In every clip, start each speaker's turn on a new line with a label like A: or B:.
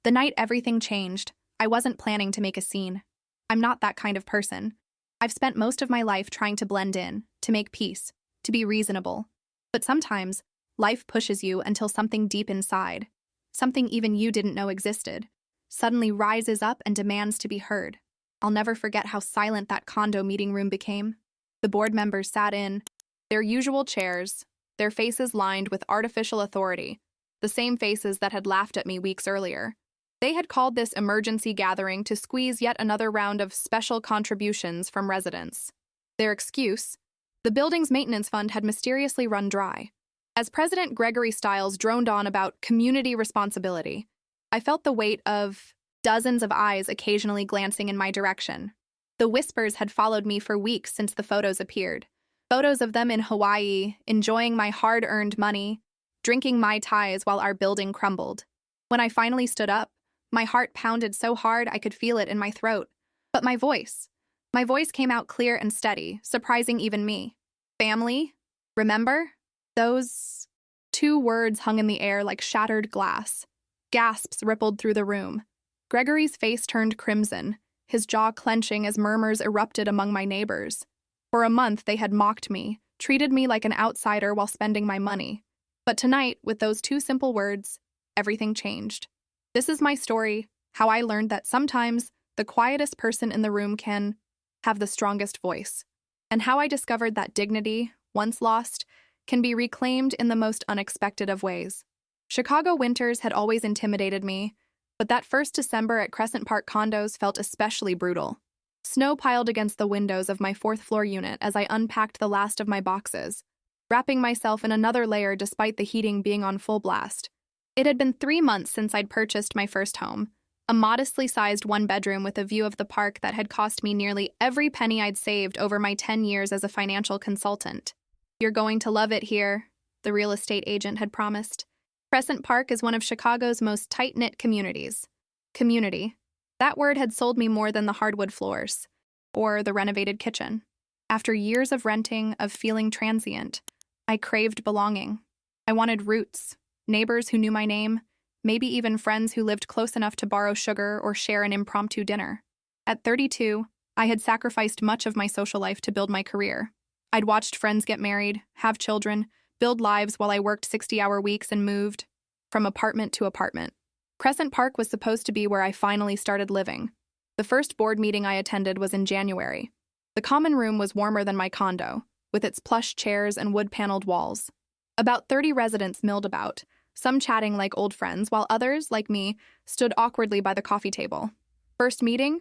A: The night everything changed, I wasn't planning to make a scene. I'm not that kind of person. I've spent most of my life trying to blend in, to make peace, to be reasonable. But sometimes, life pushes you until something deep inside, something even you didn't know existed, suddenly rises up and demands to be heard. I'll never forget how silent that condo meeting room became. The board members sat in their usual chairs, their faces lined with artificial authority, the same faces that had laughed at me weeks earlier. They had called this emergency gathering to squeeze yet another round of special contributions from residents. Their excuse? The building's maintenance fund had mysteriously run dry. As President Gregory Stiles droned on about community responsibility, I felt the weight of dozens of eyes occasionally glancing in my direction. The whispers had followed me for weeks since the photos appeared. Photos of them in Hawaii, enjoying my hard-earned money, drinking Mai Tais while our building crumbled. When I finally stood up, my heart pounded so hard I could feel it in my throat. But my voice came out clear and steady, surprising even me. Family? Remember? Those 2 words hung in the air like shattered glass. Gasps rippled through the room. Gregory's face turned crimson, his jaw clenching as murmurs erupted among my neighbors. For a month, they had mocked me, treated me like an outsider while spending my money. But tonight, with those 2 simple words, everything changed. This is my story, how I learned that sometimes the quietest person in the room can have the strongest voice, and how I discovered that dignity, once lost, can be reclaimed in the most unexpected of ways. Chicago winters had always intimidated me, but that first December at Crescent Park condos felt especially brutal. Snow piled against the windows of my 4th-floor unit as I unpacked the last of my boxes, wrapping myself in another layer despite the heating being on full blast. It had been 3 months since I'd purchased my first home, a modestly sized 1-bedroom with a view of the park that had cost me nearly every penny I'd saved over my 10 years as a financial consultant. "You're going to love it here," the real estate agent had promised. Crescent Park is one of Chicago's most tight-knit communities. Community. That word had sold me more than the hardwood floors, or the renovated kitchen. After years of renting, of feeling transient, I craved belonging. I wanted roots, neighbors who knew my name, maybe even friends who lived close enough to borrow sugar or share an impromptu dinner. At 32, I had sacrificed much of my social life to build my career. I'd watched friends get married, have children, build lives while I worked 60-hour weeks and moved from apartment to apartment. Crescent Park was supposed to be where I finally started living. The first board meeting I attended was in January. The common room was warmer than my condo, with its plush chairs and wood-paneled walls. About 30 residents milled about, some chatting like old friends, while others, like me, stood awkwardly by the coffee table. First meeting?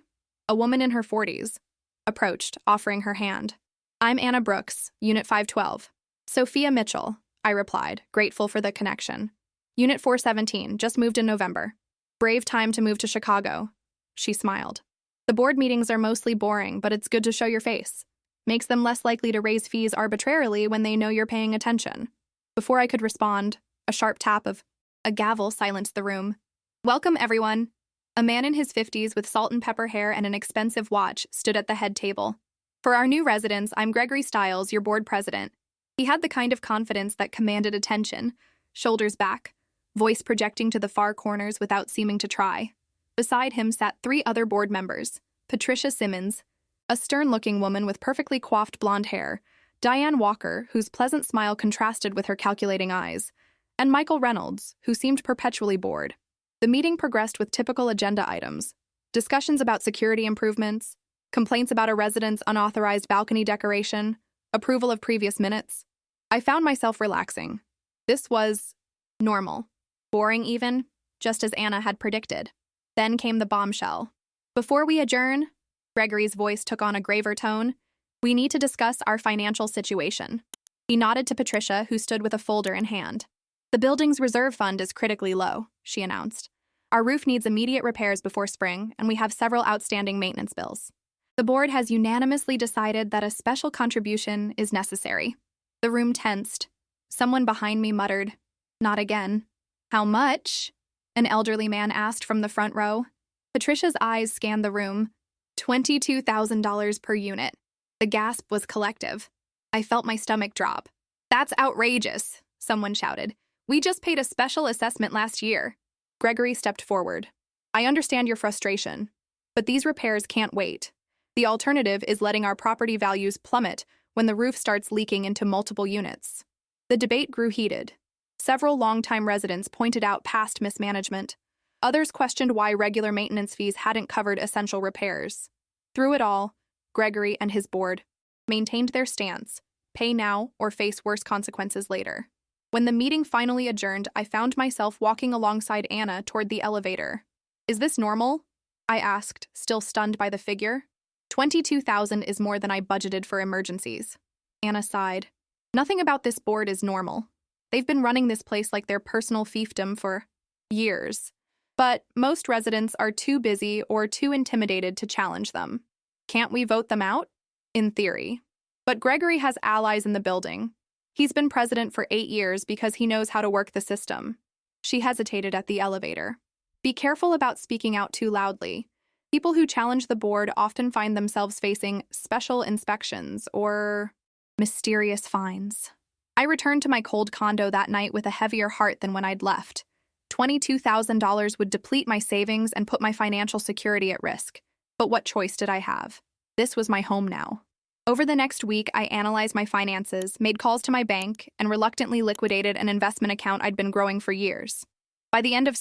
A: A woman in her 40s approached, offering her hand. "I'm Anna Brooks, Unit 512. "Sophia Mitchell," I replied, grateful for the connection. "Unit 417, just moved in November. Brave time to move to Chicago." She smiled. "The board meetings are mostly boring, but it's good to show your face. Makes them less likely to raise fees arbitrarily when they know you're paying attention." Before I could respond, a sharp tap of a gavel silenced the room. "Welcome, everyone." A man in his 50s with salt and pepper hair and an expensive watch stood at the head table. "For our new residents, I'm Gregory Stiles, your board president." He had the kind of confidence that commanded attention, shoulders back, voice projecting to the far corners without seeming to try. Beside him sat 3 other board members: Patricia Simmons, a stern-looking woman with perfectly coiffed blonde hair, Diane Walker, whose pleasant smile contrasted with her calculating eyes, and Michael Reynolds, who seemed perpetually bored. The meeting progressed with typical agenda items: discussions about security improvements, complaints about a resident's unauthorized balcony decoration, approval of previous minutes. I found myself relaxing. This was normal. Boring even, just as Anna had predicted. Then came the bombshell. "Before we adjourn," Gregory's voice took on a graver tone, "we need to discuss our financial situation." He nodded to Patricia, who stood with a folder in hand. "The building's reserve fund is critically low," she announced. "Our roof needs immediate repairs before spring, and we have several outstanding maintenance bills. The board has unanimously decided that a special contribution is necessary." The room tensed. Someone behind me muttered, "Not again." "How much?" an elderly man asked from the front row. Patricia's eyes scanned the room. $22,000 per unit. The gasp was collective. I felt my stomach drop. "That's outrageous," someone shouted. "We just paid a special assessment last year." Gregory stepped forward. I understand your frustration, but these repairs can't wait. The alternative is letting our property values plummet when the roof starts leaking into multiple units. The debate grew heated. Several longtime residents pointed out past mismanagement. Others questioned why regular maintenance fees hadn't covered essential repairs. Through it all, Gregory and his board maintained their stance: pay now or face worse consequences later. When the meeting finally adjourned, I found myself walking alongside Anna toward the elevator. "Is this normal?" I asked, still stunned by the figure. $22,000 is more than I budgeted for emergencies. Anna sighed. "Nothing about this board is normal. They've been running this place like their personal fiefdom for years. But most residents are too busy or too intimidated to challenge them. Can't we vote them out? In theory. But Gregory has allies in the building. He's been president for 8 years because he knows how to work the system." She hesitated at the elevator. "Be careful about speaking out too loudly. People who challenge the board often find themselves facing special inspections or mysterious fines." I returned to my cold condo that night with a heavier heart than when I'd left. $22,000 would deplete my savings and put my financial security at risk. But what choice did I have? This was my home now. Over the next week, I analyzed my finances, made calls to my bank, and reluctantly liquidated an investment account I'd been growing for years. By the end of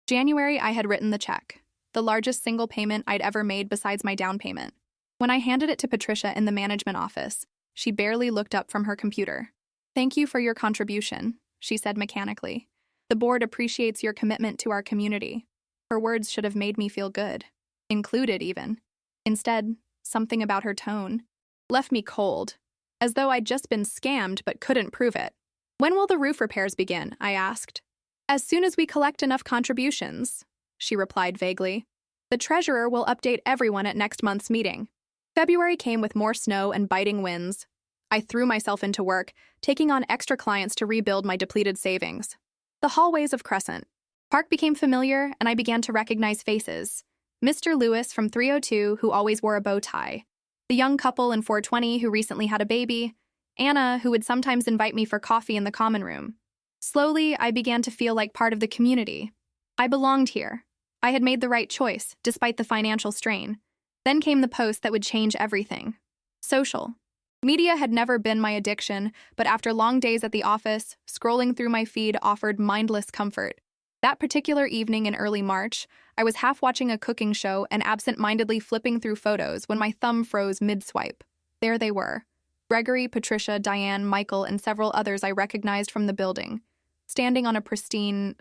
A: January, I had written the check, the largest single payment I'd ever made besides my down payment. When I handed it to Patricia in the management office, she barely looked up from her computer. "Thank you for your contribution," she said mechanically. "The board appreciates your commitment to our community." Her words should have made me feel good. Included, even. Instead, something about her tone left me cold, as though I'd just been scammed but couldn't prove it. "When will the roof repairs begin?" I asked. "As soon as we collect enough contributions," she replied vaguely. "The treasurer will update everyone at next month's meeting." February came with more snow and biting winds. I threw myself into work, taking on extra clients to rebuild my depleted savings. The hallways of Crescent Park became familiar, and I began to recognize faces. Mr. Lewis from 302, who always wore a bow tie. The young couple in 420 who recently had a baby. Anna, who would sometimes invite me for coffee in the common room. Slowly, I began to feel like part of the community. I belonged here. I had made the right choice, despite the financial strain. Then came the post that would change everything. Social. Media had never been my addiction, but after long days at the office, scrolling through my feed offered mindless comfort. That particular evening in early March, I was half watching a cooking show and absent-mindedly flipping through photos when my thumb froze mid-swipe. There they were. Gregory, Patricia, Diane, Michael, and several others I recognized from the building, standing on a pristine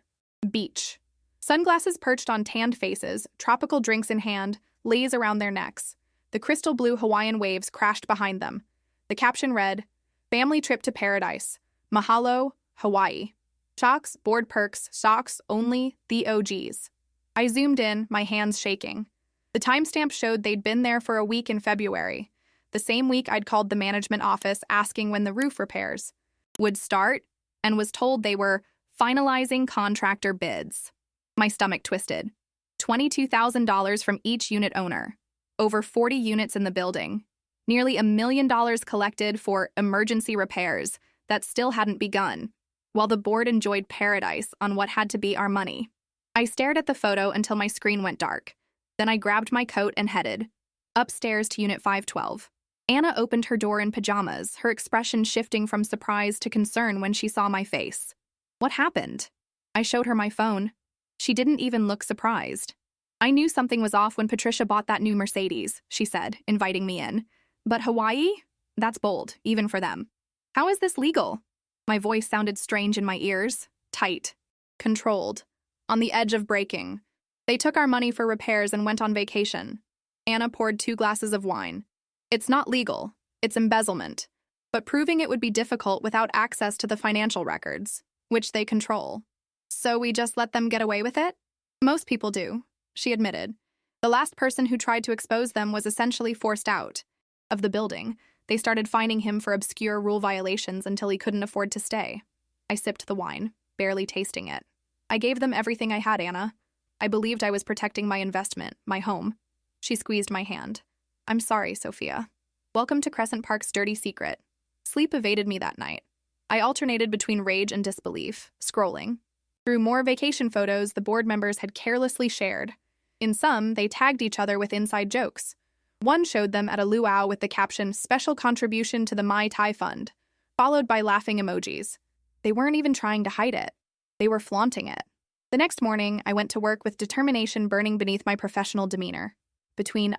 A: beach. Sunglasses perched on tanned faces, tropical drinks in hand, leis around their necks. The crystal blue Hawaiian waves crashed behind them. The caption read, "Family trip to paradise. Mahalo, Hawaii. Shocks, board perks, socks only, the OGs." I zoomed in, my hands shaking. The timestamp showed they'd been there for a week in February, the same week I'd called the management office asking when the roof repairs would start, and was told they were finalizing contractor bids. My stomach twisted. $22,000 from each unit owner. Over 40 units in the building. Nearly $1 million collected for emergency repairs that still hadn't begun, while the board enjoyed paradise on what had to be our money. I stared at the photo until my screen went dark. Then I grabbed my coat and headed upstairs to Unit 512. Anna opened her door in pajamas, her expression shifting from surprise to concern when she saw my face. "What happened?" I showed her my phone. She didn't even look surprised. "I knew something was off when Patricia bought that new Mercedes," she said, inviting me in. "But Hawaii? That's bold, even for them. How is this legal?" My voice sounded strange in my ears, tight, controlled, on the edge of breaking. "They took our money for repairs and went on vacation." Anna poured 2 glasses of wine. "It's not legal. It's embezzlement. But proving it would be difficult without access to the financial records, which they control. So we just let them get away with it?" "Most people do," she admitted. "The last person who tried to expose them was essentially forced out of the building. They started fining him for obscure rule violations until he couldn't afford to stay." I sipped the wine, barely tasting it. "I gave them everything I had, Anna. I believed I was protecting my investment, my home." She squeezed my hand. "I'm sorry, Sophia. Welcome to Crescent Park's dirty secret." Sleep evaded me that night. I alternated between rage and disbelief, scrolling. through more vacation photos the board members had carelessly shared. In some, they tagged each other with inside jokes. One showed them at a luau with the caption, "Special contribution to the Mai Tai Fund," followed by laughing emojis. They weren't even trying to hide it. They were flaunting it. The next morning, I went to work with determination burning beneath my professional demeanor. Between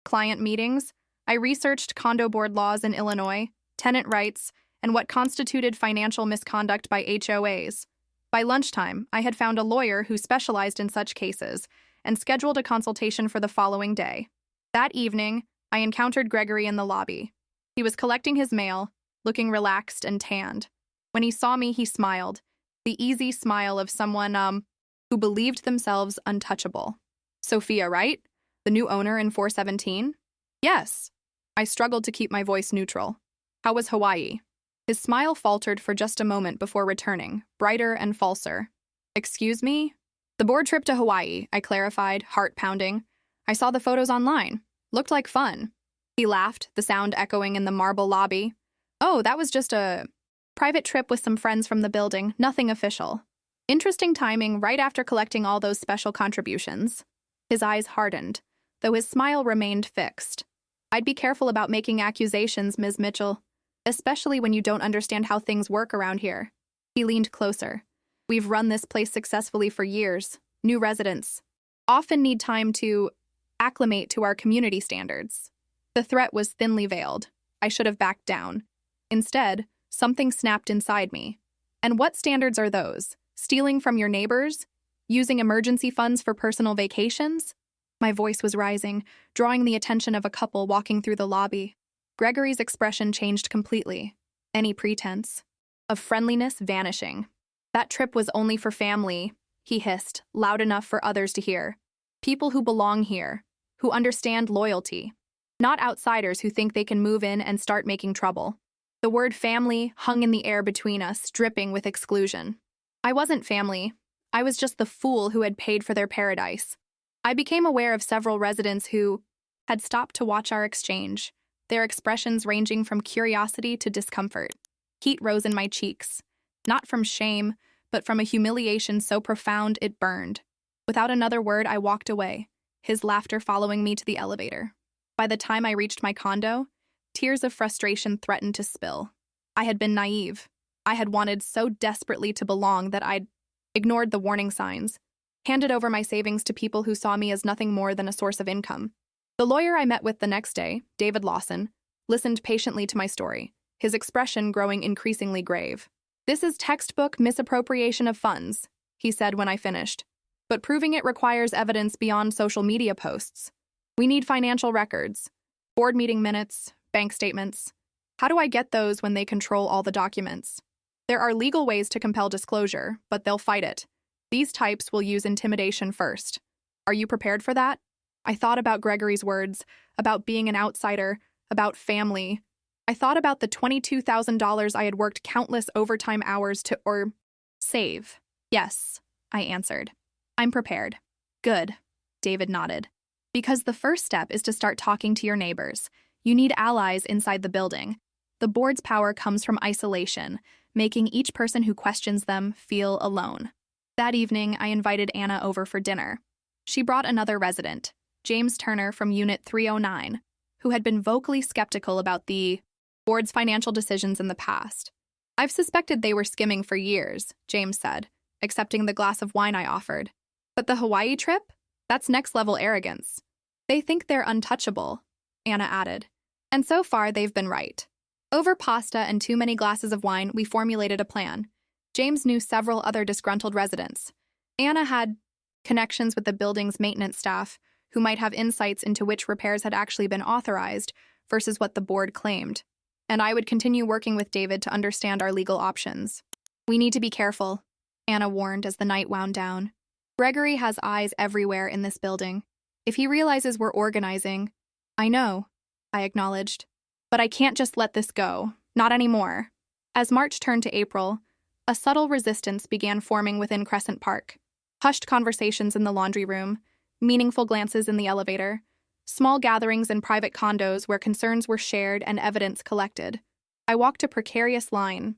A: client meetings, I researched condo board laws in Illinois, tenant rights, and what constituted financial misconduct by HOAs. By lunchtime, I had found a lawyer who specialized in such cases and scheduled a consultation for the following day. That evening, I encountered Gregory in the lobby. He was collecting his mail, looking relaxed and tanned. When he saw me, he smiled, the easy smile of someone, who believed themselves untouchable. "Sophia, right? The new owner in 417? "Yes." I struggled to keep my voice neutral. "How was Hawaii?" His smile faltered for just a moment before returning, brighter and falser. "Excuse me?" "The board trip to Hawaii," I clarified, heart pounding. "I saw the photos online. Looked like fun." He laughed, the sound echoing in the marble lobby. "Oh, that was just a private trip with some friends from the building, nothing official." Interesting timing right after collecting all those special contributions. His eyes hardened, though his smile remained fixed. "I'd be careful about making accusations, Ms. Mitchell, especially when you don't understand how things work around here." He leaned closer. "We've run this place successfully for years. New residents often need time to acclimate to our community standards." The threat was thinly veiled. I should have backed down. Instead, something snapped inside me. "And what standards are those? Stealing from your neighbors? Using emergency funds for personal vacations?" My voice was rising, drawing the attention of a couple walking through the lobby. Gregory's expression changed completely. Any pretense of friendliness vanishing. "That trip was only for family," he hissed, loud enough for others to hear. "People who belong here, who understand loyalty. Not outsiders who think they can move in and start making trouble." The word family hung in the air between us, dripping with exclusion. I wasn't family. I was just the fool who had paid for their paradise. I became aware of several residents who had stopped to watch our exchange, their expressions ranging from curiosity to discomfort. Heat rose in my cheeks, not from shame, but from a humiliation so profound it burned. Without another word, I walked away, his laughter following me to the elevator. By the time I reached my condo, tears of frustration threatened to spill. I had been naive. I had wanted so desperately to belong that I'd ignored the warning signs, handed over my savings to people who saw me as nothing more than a source of income. The lawyer I met with the next day, David Lawson, listened patiently to my story, his expression growing increasingly grave. "This is textbook misappropriation of funds," he said when I finished. "But proving it requires evidence beyond social media posts. We need financial records, board meeting minutes, bank statements. How do I get those when they control all the documents? There are legal ways to compel disclosure, but they'll fight it. These types will use intimidation first. Are you prepared for that?" I thought about Gregory's words, about being an outsider, about family. I thought about the $22,000 I had worked countless overtime hours to save. "Yes," I answered. "I'm prepared." "Good," David nodded. "Because the first step is to start talking to your neighbors. You need allies inside the building. The board's power comes from isolation, making each person who questions them feel alone." That evening, I invited Anna over for dinner. She brought another resident, James Turner from Unit 309, who had been vocally skeptical about the board's financial decisions in the past. "I've suspected they were skimming for years," James said, accepting the glass of wine I offered. "But the Hawaii trip? That's next-level arrogance." "They think they're untouchable," Anna added. And so far, they've been right. Over pasta and too many glasses of wine, we formulated a plan. James knew several other disgruntled residents. Anna had connections with the building's maintenance staff, who might have insights into which repairs had actually been authorized versus what the board claimed. And I would continue working with David to understand our legal options. "We need to be careful," Anna warned as the night wound down. "Gregory has eyes everywhere in this building. If he realizes we're organizing—" "I know," I acknowledged. "But I can't just let this go. Not anymore." As March turned to April, a subtle resistance began forming within Crescent Park. Hushed conversations in the laundry room, meaningful glances in the elevator, small gatherings in private condos where concerns were shared and evidence collected. I walked a precarious line,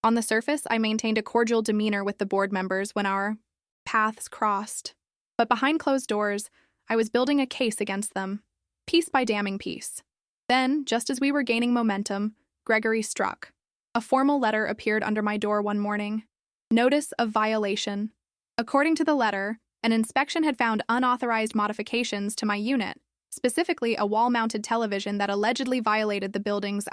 A: On the surface, I maintained a cordial demeanor with the board members when our paths crossed. But behind closed doors, I was building a case against them, piece by damning piece. Then, just as we were gaining momentum, Gregory struck. A formal letter appeared under my door one morning. Notice of violation. According to the letter, an inspection had found unauthorized modifications to my unit, specifically a wall-mounted television that allegedly violated the building's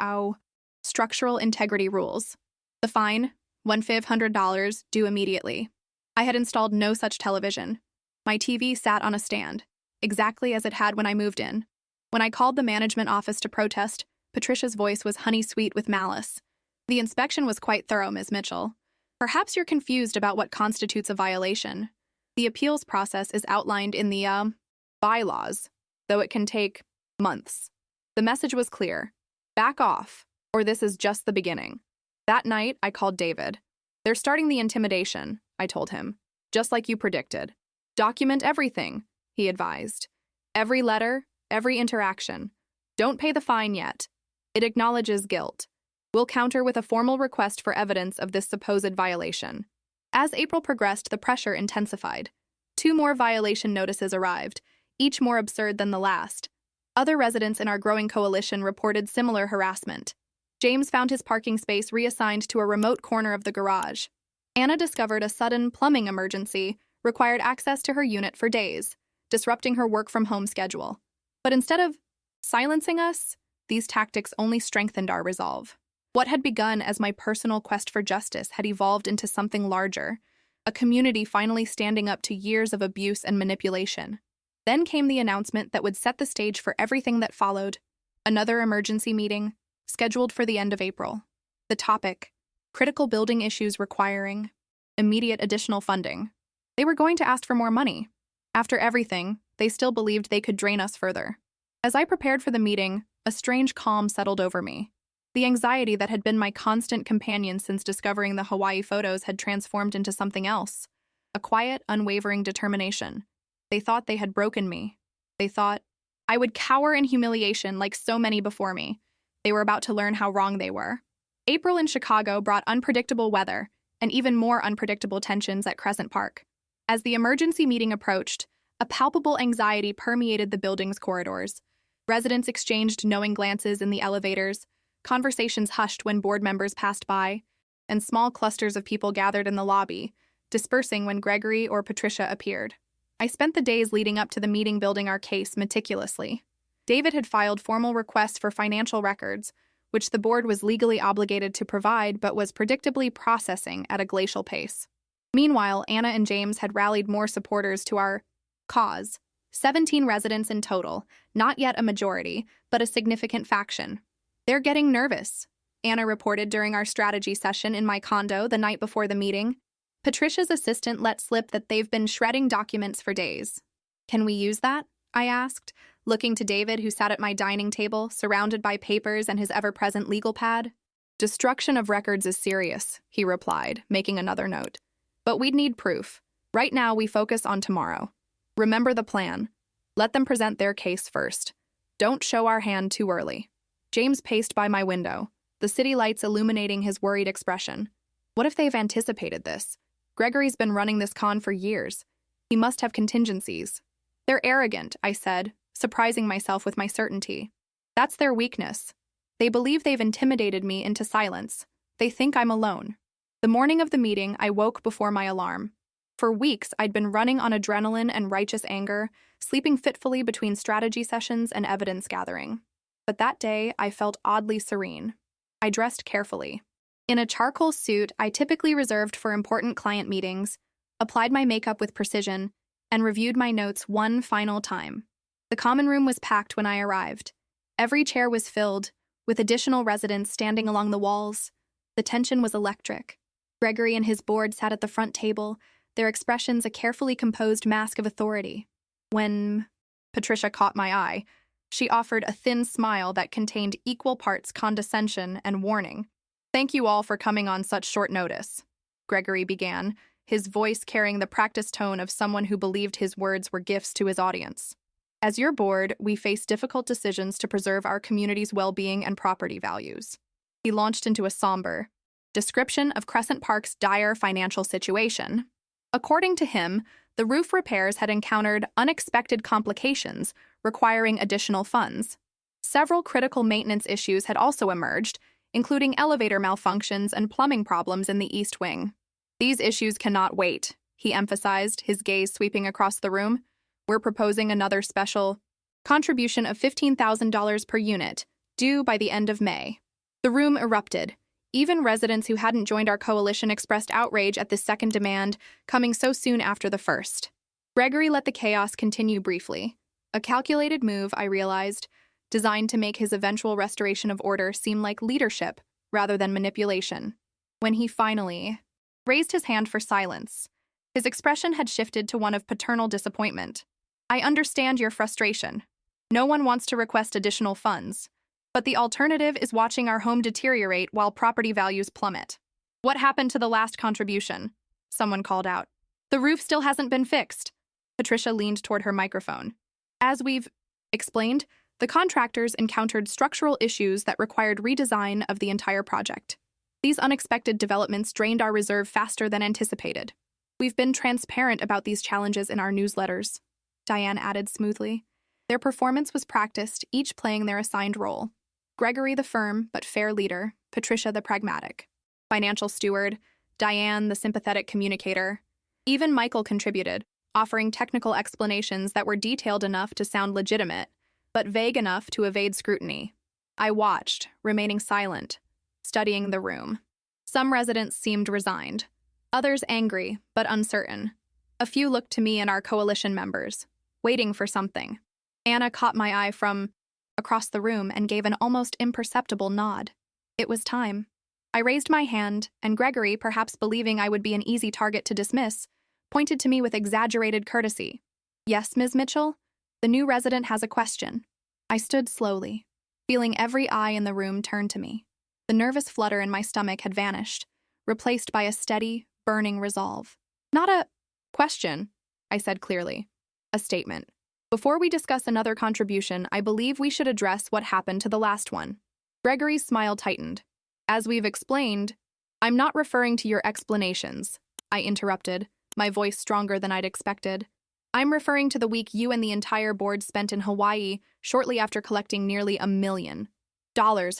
A: structural integrity rules. The fine, $1,500, due immediately. I had installed no such television. My TV sat on a stand, exactly as it had when I moved in. When I called the management office to protest, Patricia's voice was honey-sweet with malice. The inspection was quite thorough, Ms. Mitchell. Perhaps you're confused about what constitutes a violation. The appeals process is outlined in the, bylaws, though it can take months. The message was clear. Back off, or this is just the beginning. That night, I called David. They're starting the intimidation, I told him, just like you predicted. Document everything, he advised. Every letter, every interaction. Don't pay the fine yet. It acknowledges guilt. We'll counter with a formal request for evidence of this supposed violation. As April progressed, the pressure intensified. 2 more violation notices arrived, each more absurd than the last. Other residents in our growing coalition reported similar harassment. James found his parking space reassigned to a remote corner of the garage. Anna discovered a sudden plumbing emergency required access to her unit for days, disrupting her work-from-home schedule. But instead of silencing us, these tactics only strengthened our resolve. What had begun as my personal quest for justice had evolved into something larger, a community finally standing up to years of abuse and manipulation. Then came the announcement that would set the stage for everything that followed. Another emergency meeting, scheduled for the end of April. The topic, critical building issues requiring immediate additional funding. They were going to ask for more money. After everything, they still believed they could drain us further. As I prepared for the meeting, a strange calm settled over me. The anxiety that had been my constant companion since discovering the Hawaii photos had transformed into something else. A quiet, unwavering determination. They thought they had broken me. They thought I would cower in humiliation like so many before me. They were about to learn how wrong they were. April in Chicago brought unpredictable weather and even more unpredictable tensions at Crescent Park. As the emergency meeting approached, a palpable anxiety permeated the building's corridors. Residents exchanged knowing glances in the elevators, conversations hushed when board members passed by, and small clusters of people gathered in the lobby, dispersing when Gregory or Patricia appeared. I spent the days leading up to the meeting building our case meticulously. David had filed formal requests for financial records, which the board was legally obligated to provide but was predictably processing at a glacial pace. Meanwhile, Anna and James had rallied more supporters to our cause. 17 residents in total, not yet a majority, but a significant faction. They're getting nervous, Anna reported during our strategy session in my condo the night before the meeting. Patricia's assistant let slip that they've been shredding documents for days. Can we use that? I asked, looking to David, who sat at my dining table, surrounded by papers and his ever-present legal pad. Destruction of records is serious, he replied, making another note. But we'd need proof. Right now, we focus on tomorrow. Remember the plan. Let them present their case first. Don't show our hand too early. James paced by my window, the city lights illuminating his worried expression. What if they've anticipated this? Gregory's been running this con for years. He must have contingencies. They're arrogant, I said, surprising myself with my certainty. That's their weakness. They believe they've intimidated me into silence. They think I'm alone. The morning of the meeting, I woke before my alarm. For weeks, I'd been running on adrenaline and righteous anger, sleeping fitfully between strategy sessions and evidence gathering. But that day, I felt oddly serene. I dressed carefully. In a charcoal suit I typically reserved for important client meetings, applied my makeup with precision, and reviewed my notes one final time. The common room was packed when I arrived. Every chair was filled, with additional residents standing along the walls. The tension was electric. Gregory and his board sat at the front table, their expressions a carefully composed mask of authority. When Patricia caught my eye, she offered a thin smile that contained equal parts condescension and warning. "Thank you all for coming on such short notice," Gregory began, his voice carrying the practiced tone of someone who believed his words were gifts to his audience. "As your board, we face difficult decisions to preserve our community's well-being and property values." He launched into a somber, Description of Crescent Park's dire financial situation. According to him, the roof repairs had encountered unexpected complications requiring additional funds. Several critical maintenance issues had also emerged, including elevator malfunctions and plumbing problems in the East Wing. These issues cannot wait, he emphasized, his gaze sweeping across the room. We're proposing another special contribution of $15,000 per unit, due by the end of May. The room erupted. Even residents who hadn't joined our coalition expressed outrage at this second demand, coming so soon after the first. Gregory let the chaos continue briefly. A calculated move, I realized, designed to make his eventual restoration of order seem like leadership rather than manipulation. When he finally raised his hand for silence, his expression had shifted to one of paternal disappointment. I understand your frustration. No one wants to request additional funds. But the alternative is watching our home deteriorate while property values plummet. What happened to the last contribution? Someone called out. The roof still hasn't been fixed. Patricia leaned toward her microphone. As we've explained, the contractors encountered structural issues that required redesign of the entire project. These unexpected developments drained our reserve faster than anticipated. We've been transparent about these challenges in our newsletters, Diane added smoothly. Their performance was practiced, each playing their assigned role. Gregory the firm but fair leader, Patricia the pragmatic. Financial steward, Diane the sympathetic communicator. Even Michael contributed, offering technical explanations that were detailed enough to sound legitimate, but vague enough to evade scrutiny. I watched, remaining silent, studying the room. Some residents seemed resigned, others angry but uncertain. A few looked to me and our coalition members, waiting for something. Anna caught my eye from across the room and gave an almost imperceptible nod. It was time. I raised my hand, and Gregory, perhaps believing I would be an easy target to dismiss, pointed to me with exaggerated courtesy. Yes, Ms. Mitchell? The new resident has a question. I stood slowly, feeling every eye in the room turn to me. The nervous flutter in my stomach had vanished, replaced by a steady, burning resolve. Not a question, I said clearly. A statement. Before we discuss another contribution, I believe we should address what happened to the last one. Gregory's smile tightened. As we've explained, I'm not referring to your explanations, I interrupted, my voice stronger than I'd expected. I'm referring to the week you and the entire board spent in Hawaii shortly after collecting nearly $1 million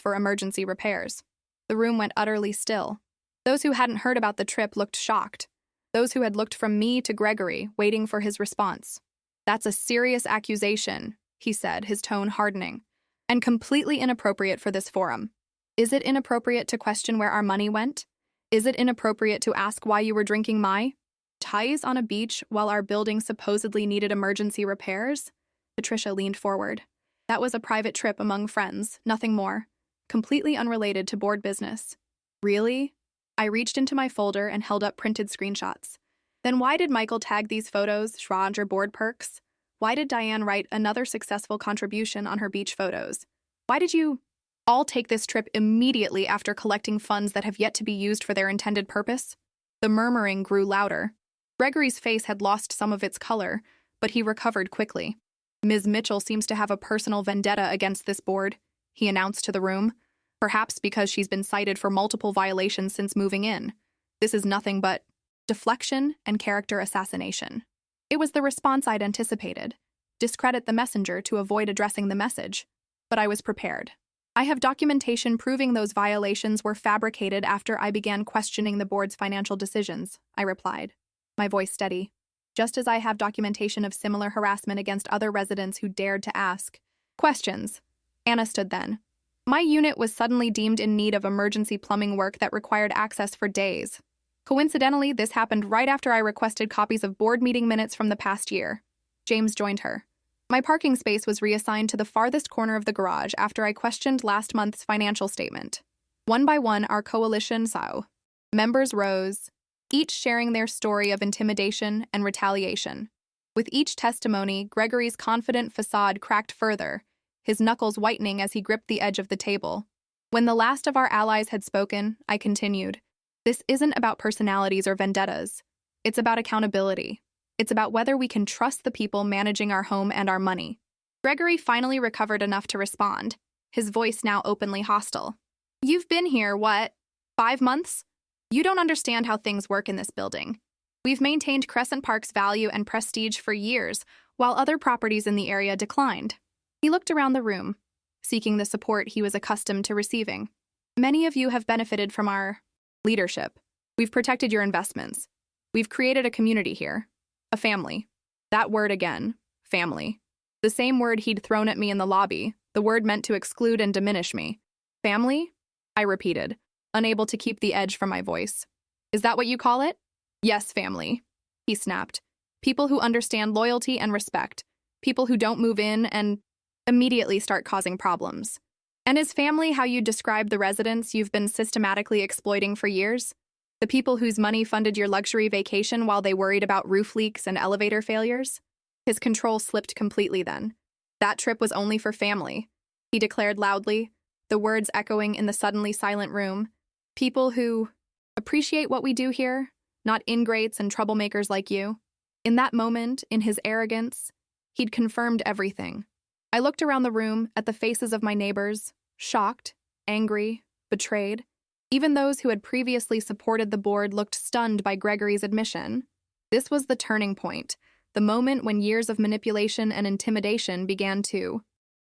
A: for emergency repairs. The room went utterly still. Those who hadn't heard about the trip looked shocked. Those who had looked from me to Gregory, waiting for his response. That's a serious accusation, he said, his tone hardening, and completely inappropriate for this forum. Is it inappropriate to question where our money went? Is it inappropriate to ask why you were drinking my ties on a beach while our building supposedly needed emergency repairs? Patricia leaned forward. That was a private trip among friends, nothing more. Completely unrelated to board business. Really? I reached into my folder and held up printed screenshots. Then why did Michael tag these photos, under board perks? Why did Diane write another successful contribution on her beach photos? Why did you all take this trip immediately after collecting funds that have yet to be used for their intended purpose? The murmuring grew louder. Gregory's face had lost some of its color, but he recovered quickly. Ms. Mitchell seems to have a personal vendetta against this board, he announced to the room, perhaps because she's been cited for multiple violations since moving in. This is nothing but deflection and character assassination. It was the response I'd anticipated. Discredit the messenger to avoid addressing the message. But I was prepared. I have documentation proving those violations were fabricated after I began questioning the board's financial decisions, I replied, my voice steady. Just as I have documentation of similar harassment against other residents who dared to ask questions. Anna stood then. My unit was suddenly deemed in need of emergency plumbing work that required access for days. Coincidentally, this happened right after I requested copies of board meeting minutes from the past year. James joined her. My parking space was reassigned to the farthest corner of the garage after I questioned last month's financial statement. One by one, our coalition members rose, each sharing their story of intimidation and retaliation. With each testimony, Gregory's confident facade cracked further, his knuckles whitening as he gripped the edge of the table. When the last of our allies had spoken, I continued, this isn't about personalities or vendettas. It's about accountability. It's about whether we can trust the people managing our home and our money. Gregory finally recovered enough to respond, his voice now openly hostile. You've been here, what? 5 months? You don't understand how things work in this building. We've maintained Crescent Park's value and prestige for years, while other properties in the area declined. He looked around the room, seeking the support he was accustomed to receiving. Many of you have benefited from our leadership. We've protected your investments. We've created a community here. A family. That word again. Family. The same word he'd thrown at me in the lobby, the word meant to exclude and diminish me. Family? I repeated, unable to keep the edge from my voice. Is that what you call it? Yes, family. He snapped. People who understand loyalty and respect. People who don't move in and immediately start causing problems. And is family how you describe the residents you've been systematically exploiting for years? The people whose money funded your luxury vacation while they worried about roof leaks and elevator failures? His control slipped completely then. That trip was only for family, he declared loudly, the words echoing in the suddenly silent room. People who appreciate what we do here, not ingrates and troublemakers like you. In that moment, in his arrogance, he'd confirmed everything. I looked around the room at the faces of my neighbors, shocked, angry, betrayed. Even those who had previously supported the board looked stunned by Gregory's admission. This was the turning point, the moment when years of manipulation and intimidation began to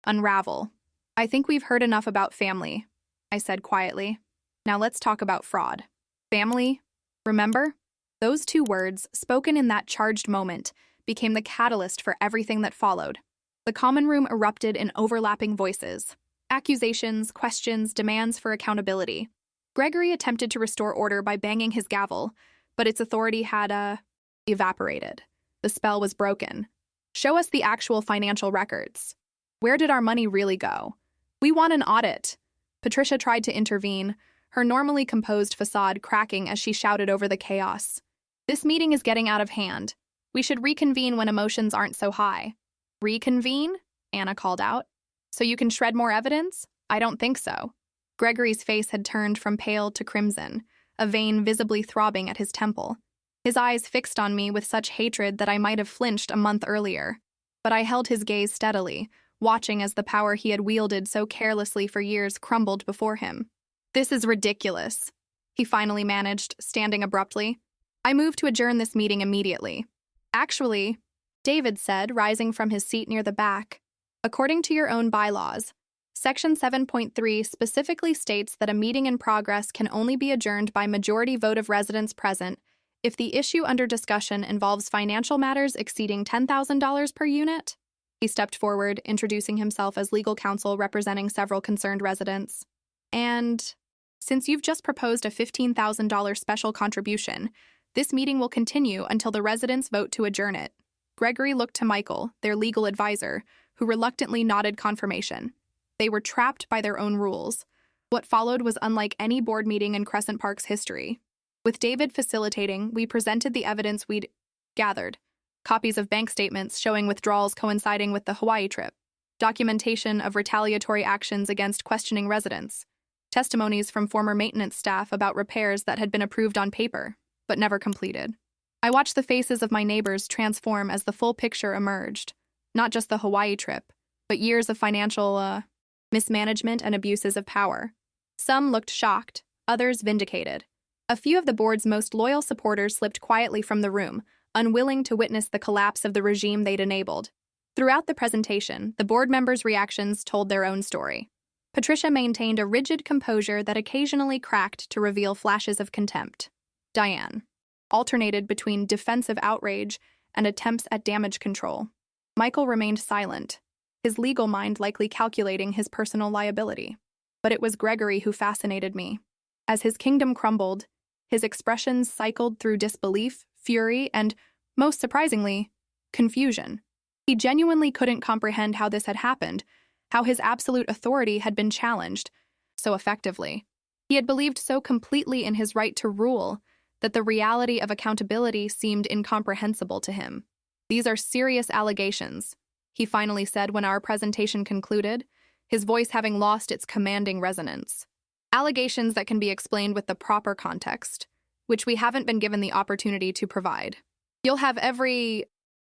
A: unravel. I think we've heard enough about family, I said quietly. Now let's talk about fraud. Family, remember? Those two words, spoken in that charged moment, became the catalyst for everything that followed. The common room erupted in overlapping voices. Accusations, questions, demands for accountability. Gregory attempted to restore order by banging his gavel, but its authority had, evaporated. The spell was broken. Show us the actual financial records. Where did our money really go? We want an audit. Patricia tried to intervene, her normally composed facade cracking as she shouted over the chaos. This meeting is getting out of hand. We should reconvene when emotions aren't so high. Reconvene? Anna called out. So you can shred more evidence? I don't think so. Gregory's face had turned from pale to crimson, a vein visibly throbbing at his temple. His eyes fixed on me with such hatred that I might have flinched a month earlier. But I held his gaze steadily, watching as the power he had wielded so carelessly for years crumbled before him. This is ridiculous, he finally managed, standing abruptly. I move to adjourn this meeting immediately. Actually, David said, rising from his seat near the back, according to your own bylaws, Section 7.3 specifically states that a meeting in progress can only be adjourned by majority vote of residents present if the issue under discussion involves financial matters exceeding $10,000 per unit. He stepped forward, introducing himself as legal counsel representing several concerned residents. And since you've just proposed a $15,000 special contribution, this meeting will continue until the residents vote to adjourn it. Gregory looked to Michael, their legal advisor, who reluctantly nodded confirmation. They were trapped by their own rules. What followed was unlike any board meeting in Crescent Park's history. With David facilitating, we presented the evidence we'd gathered. Copies of bank statements showing withdrawals coinciding with the Hawaii trip. Documentation of retaliatory actions against questioning residents. Testimonies from former maintenance staff about repairs that had been approved on paper, but never completed. I watched the faces of my neighbors transform as the full picture emerged. Not just the Hawaii trip, but years of financial, mismanagement and abuses of power. Some looked shocked, others vindicated. A few of the board's most loyal supporters slipped quietly from the room, unwilling to witness the collapse of the regime they'd enabled. Throughout the presentation, the board members' reactions told their own story. Patricia maintained a rigid composure that occasionally cracked to reveal flashes of contempt. Diane alternated between defensive outrage and attempts at damage control. Michael remained silent, his legal mind likely calculating his personal liability. But it was Gregory who fascinated me. As his kingdom crumbled, his expressions cycled through disbelief, fury, and, most surprisingly, confusion. He genuinely couldn't comprehend how this had happened, how his absolute authority had been challenged so effectively. He had believed so completely in his right to rule that the reality of accountability seemed incomprehensible to him. These are serious allegations, he finally said when our presentation concluded, his voice having lost its commanding resonance. Allegations that can be explained with the proper context, which we haven't been given the opportunity to provide. You'll have every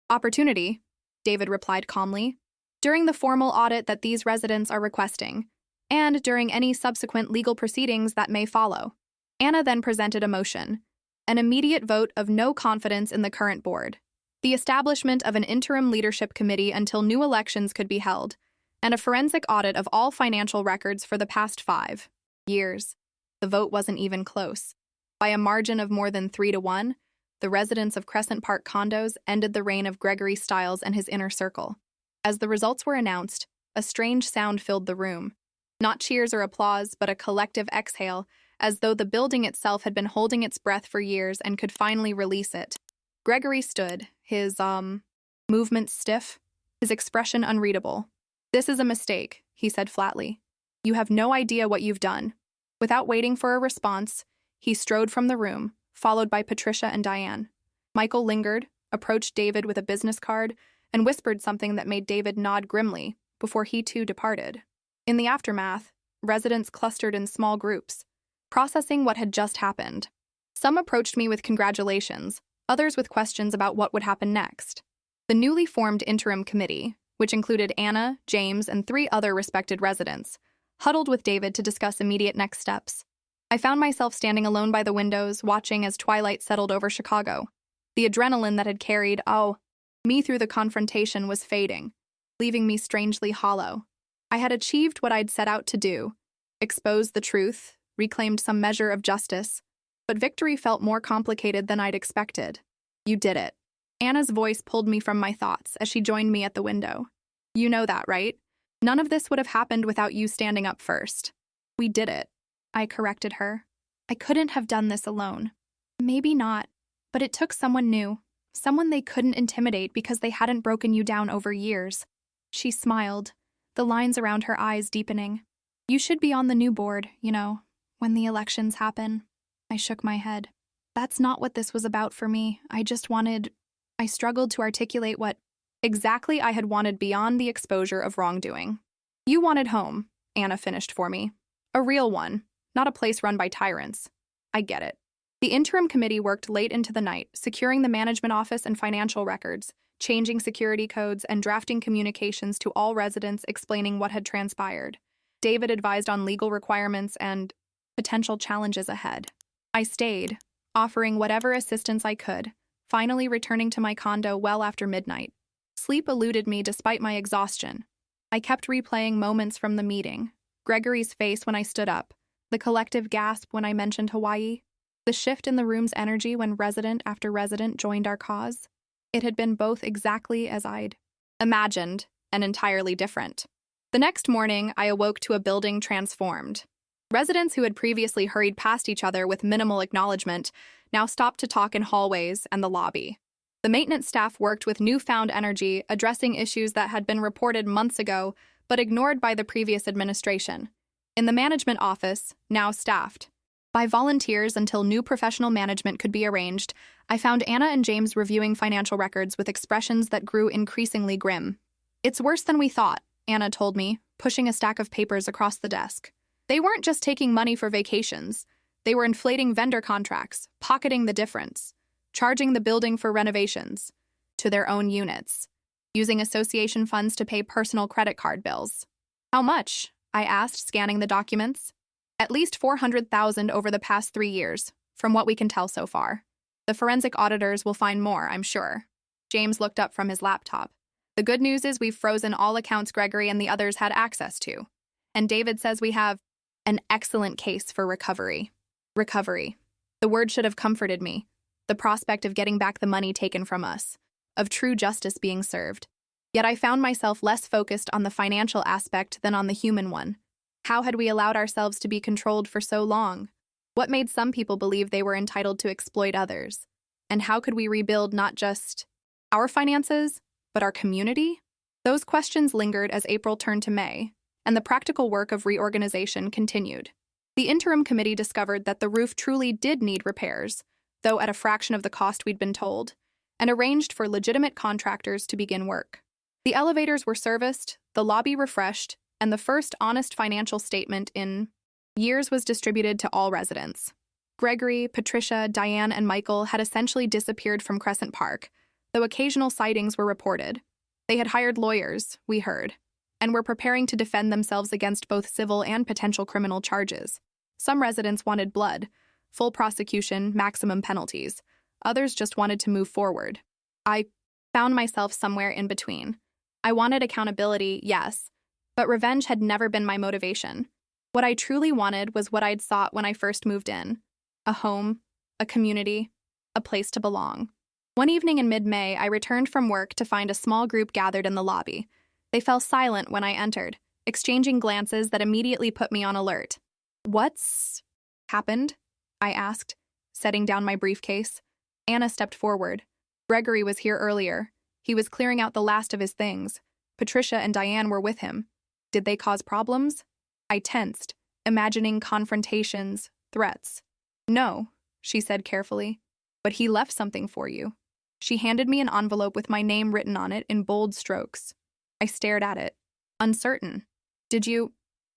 A: opportunity, David replied calmly, during the formal audit that these residents are requesting, and during any subsequent legal proceedings that may follow. Anna then presented a motion, an immediate vote of no confidence in the current board, the establishment of an interim leadership committee until new elections could be held, and a forensic audit of all financial records for the past 5 years. The vote wasn't even close. By a margin of more than 3-1, the residents of Crescent Park condos ended the reign of Gregory Stiles and his inner circle. As the results were announced, a strange sound filled the room. Not cheers or applause, but a collective exhale, as though the building itself had been holding its breath for years and could finally release it. Gregory stood, his, movements stiff, his expression unreadable. "This is a mistake," he said flatly. "You have no idea what you've done." Without waiting for a response, he strode from the room, followed by Patricia and Diane. Michael lingered, approached David with a business card, and whispered something that made David nod grimly before he too departed. In the aftermath, residents clustered in small groups, processing what had just happened. Some approached me with congratulations, others with questions about what would happen next. The newly formed interim committee, which included Anna, James, and 3 other respected residents, huddled with David to discuss immediate next steps. I found myself standing alone by the windows, watching as twilight settled over Chicago. The adrenaline that had carried, me through the confrontation was fading, leaving me strangely hollow. I had achieved what I'd set out to do, exposed the truth, reclaimed some measure of justice, but victory felt more complicated than I'd expected. "You did it." Anna's voice pulled me from my thoughts as she joined me at the window. "You know that, right? None of this would have happened without you standing up first." "We did it," I corrected her. "I couldn't have done this alone." "Maybe not, but it took someone new, someone they couldn't intimidate because they hadn't broken you down over years." She smiled, the lines around her eyes deepening. "You should be on the new board, when the elections happen." I shook my head. "That's not what this was about for me. I struggled to articulate what exactly I had wanted beyond the exposure of wrongdoing. "You wanted home," Anna finished for me. "A real one, not a place run by tyrants." "I get it." The interim committee worked late into the night, securing the management office and financial records, changing security codes, and drafting communications to all residents explaining what had transpired. David advised on legal requirements and potential challenges ahead. I stayed, offering whatever assistance I could, finally returning to my condo well after midnight. Sleep eluded me despite my exhaustion. I kept replaying moments from the meeting. Gregory's face when I stood up, the collective gasp when I mentioned Hawaii, the shift in the room's energy when resident after resident joined our cause. It had been both exactly as I'd imagined and entirely different. The next morning, I awoke to a building transformed. Residents who had previously hurried past each other with minimal acknowledgement now stopped to talk in hallways and the lobby. The maintenance staff worked with newfound energy, addressing issues that had been reported months ago but ignored by the previous administration. In the management office, now staffed by volunteers until new professional management could be arranged, I found Anna and James reviewing financial records with expressions that grew increasingly grim. "It's worse than we thought," Anna told me, pushing a stack of papers across the desk. "They weren't just taking money for vacations. They were inflating vendor contracts, pocketing the difference, charging the building for renovations to their own units, using association funds to pay personal credit card bills." "How much?" I asked, scanning the documents. "At least $400,000 over the past 3 years, from what we can tell so far. The forensic auditors will find more, I'm sure." James looked up from his laptop. "The good news is we've frozen all accounts Gregory and the others had access to. And David says we have an excellent case for recovery." Recovery. The word should have comforted me. The prospect of getting back the money taken from us, of true justice being served. Yet I found myself less focused on the financial aspect than on the human one. How had we allowed ourselves to be controlled for so long? What made some people believe they were entitled to exploit others? And how could we rebuild not just our finances, but our community? Those questions lingered as April turned to May, and the practical work of reorganization continued. The interim committee discovered that the roof truly did need repairs, though at a fraction of the cost we'd been told, and arranged for legitimate contractors to begin work. The elevators were serviced, the lobby refreshed, and the first honest financial statement in years was distributed to all residents. Gregory, Patricia, Diane, and Michael had essentially disappeared from Crescent Park, though occasional sightings were reported. They had hired lawyers, we heard, and were preparing to defend themselves against both civil and potential criminal charges. Some residents wanted blood, full prosecution, maximum penalties. Others just wanted to move forward. I found myself somewhere in between. I wanted accountability, yes, but revenge had never been my motivation. What I truly wanted was what I'd sought when I first moved in: a home, a community, a place to belong. One evening in mid-May, I returned from work to find a small group gathered in the lobby. They fell silent when I entered, exchanging glances that immediately put me on alert. "What's happened?" I asked, setting down my briefcase. Anna stepped forward. Gregory was here earlier. He was clearing out the last of his things. Patricia and Diane were with him. Did they cause problems? I tensed, imagining confrontations, threats. "No," she said carefully, "but he left something for you." She handed me an envelope with my name written on it in bold strokes. I stared at it, uncertain.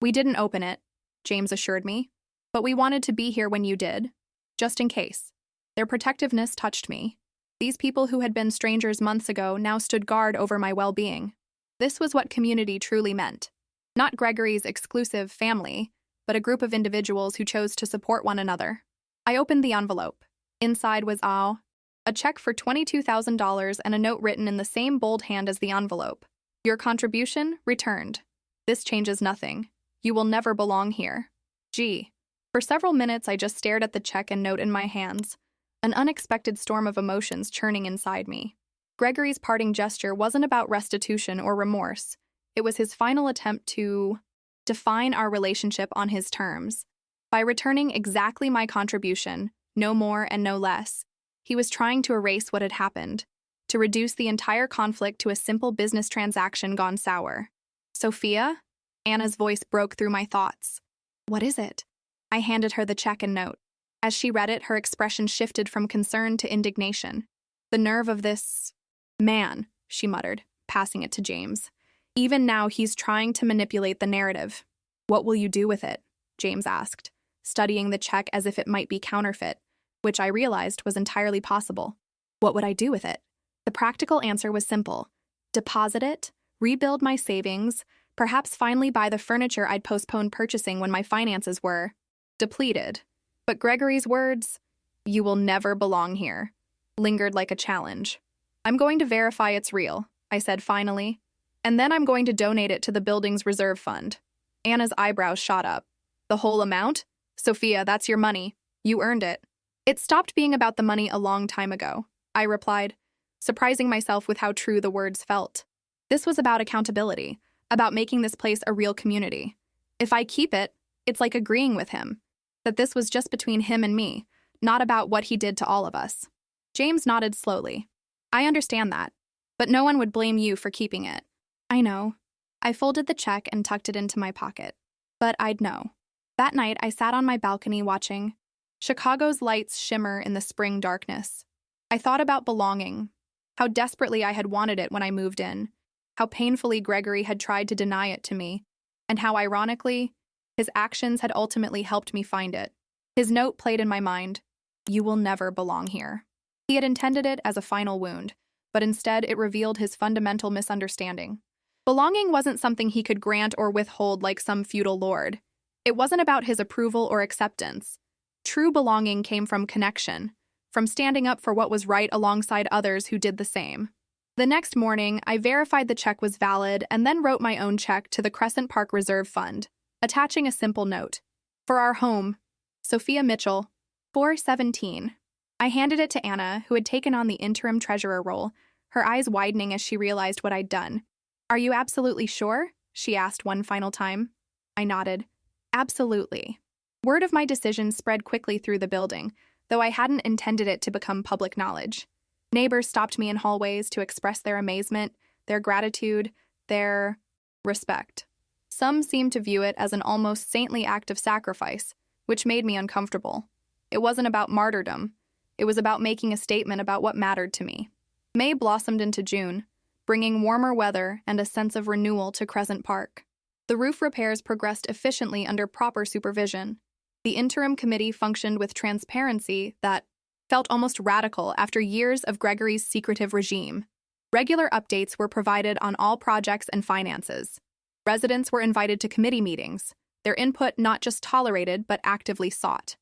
A: We didn't open it," James assured me, "but we wanted to be here when you did, just in case." Their protectiveness touched me. These people who had been strangers months ago now stood guard over my well-being. This was what community truly meant. Not Gregory's exclusive family, but a group of individuals who chose to support one another. I opened the envelope. Inside was a check for $22,000 and a note written in the same bold hand as the envelope. "Your contribution returned. This changes nothing. You will never belong here. G." For several minutes, I just stared at the check and note in my hands, an unexpected storm of emotions churning inside me. Gregory's parting gesture wasn't about restitution or remorse. It was his final attempt to define our relationship on his terms. By returning exactly my contribution, no more and no less, he was trying to erase what had happened, to reduce the entire conflict to a simple business transaction gone sour. "Sophia?" Anna's voice broke through my thoughts. "What is it?" I handed her the check and note. As she read it, her expression shifted from concern to indignation. "The nerve of this man," she muttered, passing it to James. "Even now, he's trying to manipulate the narrative." "What will you do with it?" James asked, studying the check as if it might be counterfeit, which I realized was entirely possible. What would I do with it? The practical answer was simple: deposit it, rebuild my savings, perhaps finally buy the furniture I'd postponed purchasing when my finances were depleted. But Gregory's words, "You will never belong here," lingered like a challenge. "I'm going to verify it's real," I said finally, "and then I'm going to donate it to the building's reserve fund." Anna's eyebrows shot up. "The whole amount? Sophia, that's your money. You earned it." "It stopped being about the money a long time ago," I replied, surprising myself with how true the words felt. This was about accountability, about making this place a real community. If I keep it, it's like agreeing with him, that this was just between him and me, not about what he did to all of us. James nodded slowly. "I understand that, but no one would blame you for keeping it." "I know." I folded the check and tucked it into my pocket. But I'd know. That night, I sat on my balcony watching Chicago's lights shimmer in the spring darkness. I thought about belonging, how desperately I had wanted it when I moved in, how painfully Gregory had tried to deny it to me, and how, ironically, his actions had ultimately helped me find it. His note played in my mind: "You will never belong here." He had intended it as a final wound, but instead it revealed his fundamental misunderstanding. Belonging wasn't something he could grant or withhold like some feudal lord. It wasn't about his approval or acceptance. True belonging came from connection, from standing up for what was right alongside others who did the same. The next morning, I verified the check was valid and then wrote my own check to the Crescent Park Reserve Fund, attaching a simple note: "For our home, Sophia Mitchell, 417. I handed it to Anna, who had taken on the interim treasurer role, her eyes widening as she realized what I'd done. "Are you absolutely sure?" she asked one final time. I nodded. "Absolutely." Word of my decision spread quickly through the building, though I hadn't intended it to become public knowledge. Neighbors stopped me in hallways to express their amazement, their gratitude, their respect. Some seemed to view it as an almost saintly act of sacrifice, which made me uncomfortable. It wasn't about martyrdom. It was about making a statement about what mattered to me. May blossomed into June, bringing warmer weather and a sense of renewal to Crescent Park. The roof repairs progressed efficiently under proper supervision. The interim committee functioned with transparency that felt almost radical after years of Gregory's secretive regime. Regular updates were provided on all projects and finances. Residents were invited to committee meetings, their input not just tolerated but actively sought.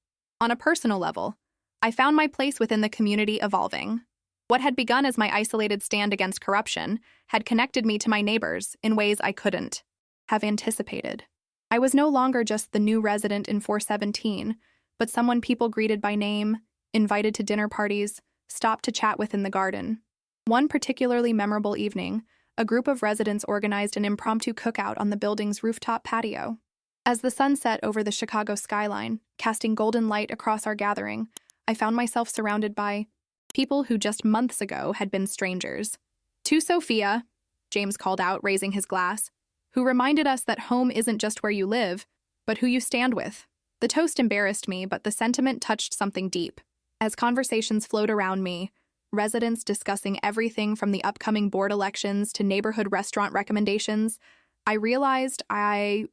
A: On a personal level, I found my place within the community evolving. What had begun as my isolated stand against corruption had connected me to my neighbors in ways I couldn't have anticipated. I was no longer just the new resident in 417, but someone people greeted by name, invited to dinner parties, stopped to chat with in the garden. One particularly memorable evening, a group of residents organized an impromptu cookout on the building's rooftop patio. As the sun set over the Chicago skyline, casting golden light across our gathering, I found myself surrounded by people who just months ago had been strangers. "To Sophia," James called out, raising his glass, who reminded us that home isn't just where you live, but who you stand with. The toast embarrassed me, but the sentiment touched something deep. As conversations flowed around me, residents discussing everything from the upcoming board elections to neighborhood restaurant recommendations, I realized I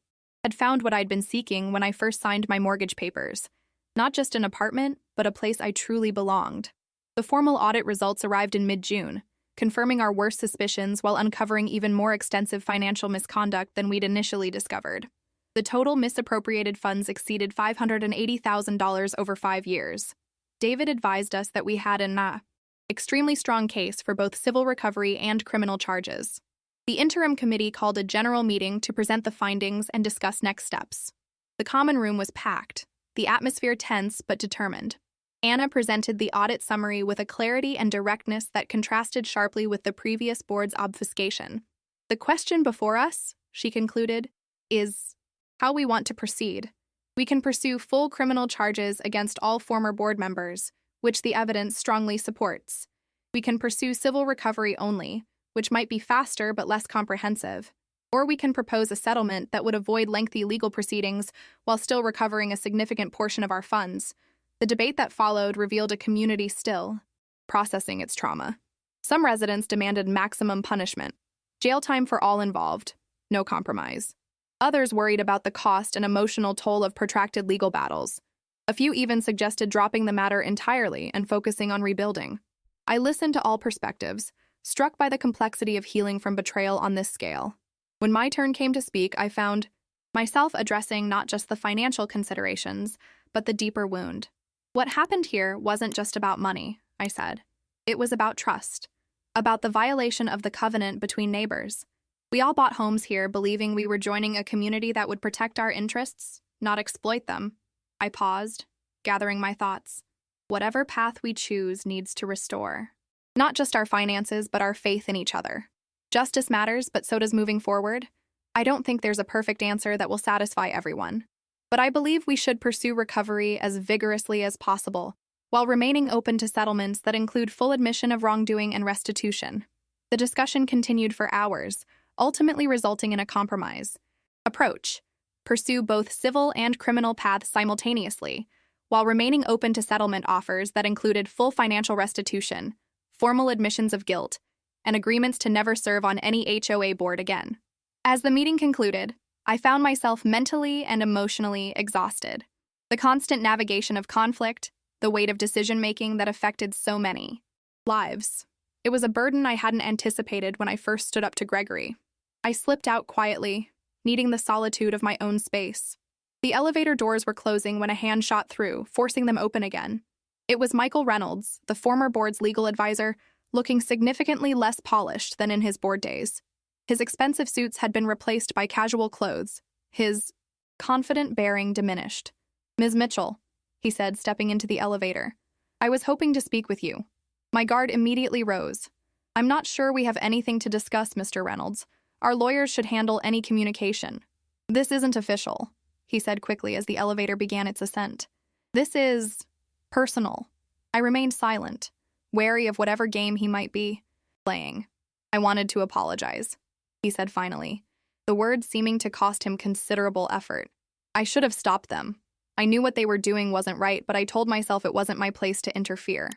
A: had found what I'd been seeking when I first signed my mortgage papers. Not just an apartment, but a place I truly belonged. The formal audit results arrived in mid-June, confirming our worst suspicions while uncovering even more extensive financial misconduct than we'd initially discovered. The total misappropriated funds exceeded $580,000 over 5 years. David advised us that we had an extremely strong case for both civil recovery and criminal charges. The interim committee called a general meeting to present the findings and discuss next steps. The common room was packed, the atmosphere tense but determined. Anna presented the audit summary with a clarity and directness that contrasted sharply with the previous board's obfuscation. "The question before us," she concluded, "is how we want to proceed. We can pursue full criminal charges against all former board members, which the evidence strongly supports. We can pursue civil recovery only, which might be faster but less comprehensive. Or we can propose a settlement that would avoid lengthy legal proceedings while still recovering a significant portion of our funds." The debate that followed revealed a community still processing its trauma. Some residents demanded maximum punishment, jail time for all involved, no compromise. Others worried about the cost and emotional toll of protracted legal battles. A few even suggested dropping the matter entirely and focusing on rebuilding. I listened to all perspectives, struck by the complexity of healing from betrayal on this scale. When my turn came to speak, I found myself addressing not just the financial considerations, but the deeper wound. "What happened here wasn't just about money," I said. "It was about trust, about the violation of the covenant between neighbors. We all bought homes here believing we were joining a community that would protect our interests, not exploit them." I paused, gathering my thoughts. Whatever path we choose needs to restore not just our finances, but our faith in each other. Justice matters, but so does moving forward. I don't think there's a perfect answer that will satisfy everyone. But I believe we should pursue recovery as vigorously as possible, while remaining open to settlements that include full admission of wrongdoing and restitution. The discussion continued for hours, ultimately resulting in a compromise. Approach: pursue both civil and criminal paths simultaneously, while remaining open to settlement offers that included full financial restitution, formal admissions of guilt, and agreements to never serve on any HOA board again. As the meeting concluded, I found myself mentally and emotionally exhausted. The constant navigation of conflict, the weight of decision-making that affected so many lives. It was a burden I hadn't anticipated when I first stood up to Gregory. I slipped out quietly, needing the solitude of my own space. The elevator doors were closing when a hand shot through, forcing them open again. It was Michael Reynolds, the former board's legal advisor, looking significantly less polished than in his board days. His expensive suits had been replaced by casual clothes, his confident bearing diminished. "Ms. Mitchell," he said, stepping into the elevator, "I was hoping to speak with you." My guard immediately rose. "I'm not sure we have anything to discuss, Mr. Reynolds. Our lawyers should handle any communication." "This isn't official," he said quickly as the elevator began its ascent. "This is personal." I remained silent, wary of whatever game he might be playing. "I wanted to apologize," he said finally, the words seeming to cost him considerable effort. "I should have stopped them. I knew what they were doing wasn't right, but I told myself it wasn't my place to interfere."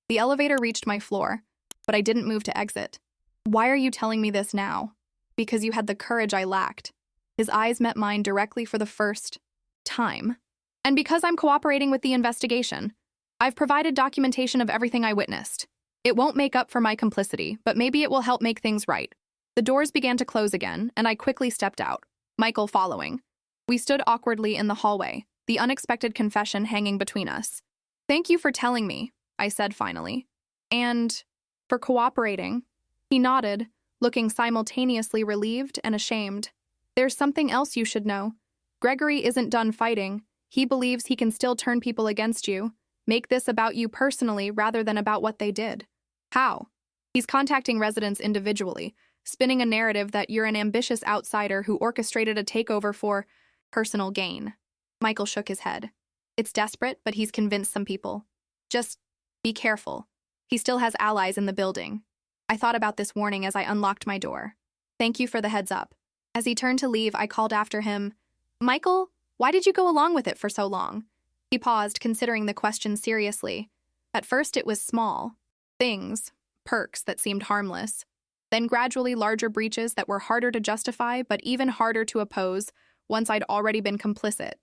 A: The elevator reached my floor, but I didn't move to exit. "Why are you telling me this now?" "Because you had the courage I lacked." His eyes met mine directly for the first time. "And because I'm cooperating with the investigation. I've provided documentation of everything I witnessed. It won't make up for my complicity, but maybe it will help make things right." The doors began to close again, and I quickly stepped out, Michael following. We stood awkwardly in the hallway, the unexpected confession hanging between us. "Thank you for telling me," I said finally. "And for cooperating." He nodded, looking simultaneously relieved and ashamed. "There's something else you should know. Gregory isn't done fighting. He believes he can still turn people against you, make this about you personally rather than about what they did." "How?" "He's contacting residents individually, spinning a narrative that you're an ambitious outsider who orchestrated a takeover for personal gain." Michael shook his head. "It's desperate, but he's convinced some people. Just be careful. He still has allies in the building." I thought about this warning as I unlocked my door. "Thank you for the heads up." As he turned to leave, I called after him, "Michael, why did you go along with it for so long?" He paused, considering the question seriously. At first it was small things, perks that seemed harmless. Then gradually larger breaches that were harder to justify but even harder to oppose once I'd already been complicit.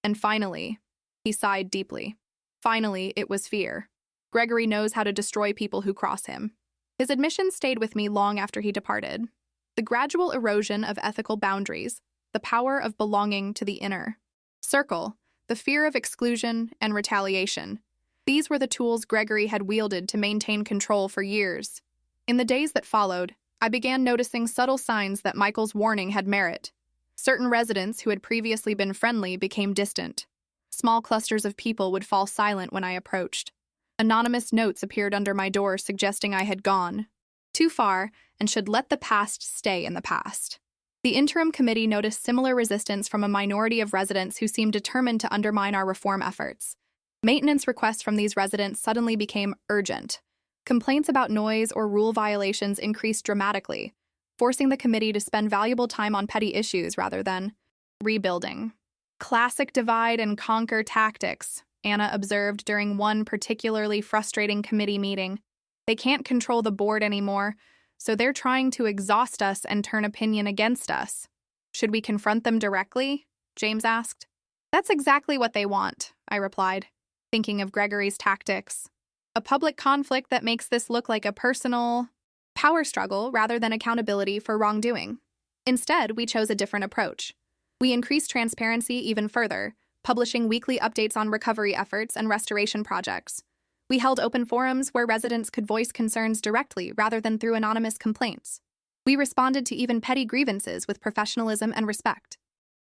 A: And finally, he sighed deeply. Finally, it was fear. Gregory knows how to destroy people who cross him. His admission stayed with me long after he departed. The gradual erosion of ethical boundaries, the power of belonging to the inner circle, the fear of exclusion and retaliation. These were the tools Gregory had wielded to maintain control for years. In the days that followed, I began noticing subtle signs that Michael's warning had merit. Certain residents who had previously been friendly became distant. Small clusters of people would fall silent when I approached. Anonymous notes appeared under my door suggesting I had gone too far and should let the past stay in the past. The interim committee noticed similar resistance from a minority of residents who seemed determined to undermine our reform efforts. Maintenance requests from these residents suddenly became urgent. Complaints about noise or rule violations increased dramatically, forcing the committee to spend valuable time on petty issues rather than rebuilding. "Classic divide and conquer tactics," Anna observed during one particularly frustrating committee meeting. "They can't control the board anymore, so they're trying to exhaust us and turn opinion against us." "Should we confront them directly?" James asked. "That's exactly what they want," I replied, thinking of Gregory's tactics. "A public conflict that makes this look like a personal power struggle rather than accountability for wrongdoing." Instead, we chose a different approach. We increased transparency even further, publishing weekly updates on recovery efforts and restoration projects. We held open forums where residents could voice concerns directly rather than through anonymous complaints. We responded to even petty grievances with professionalism and respect.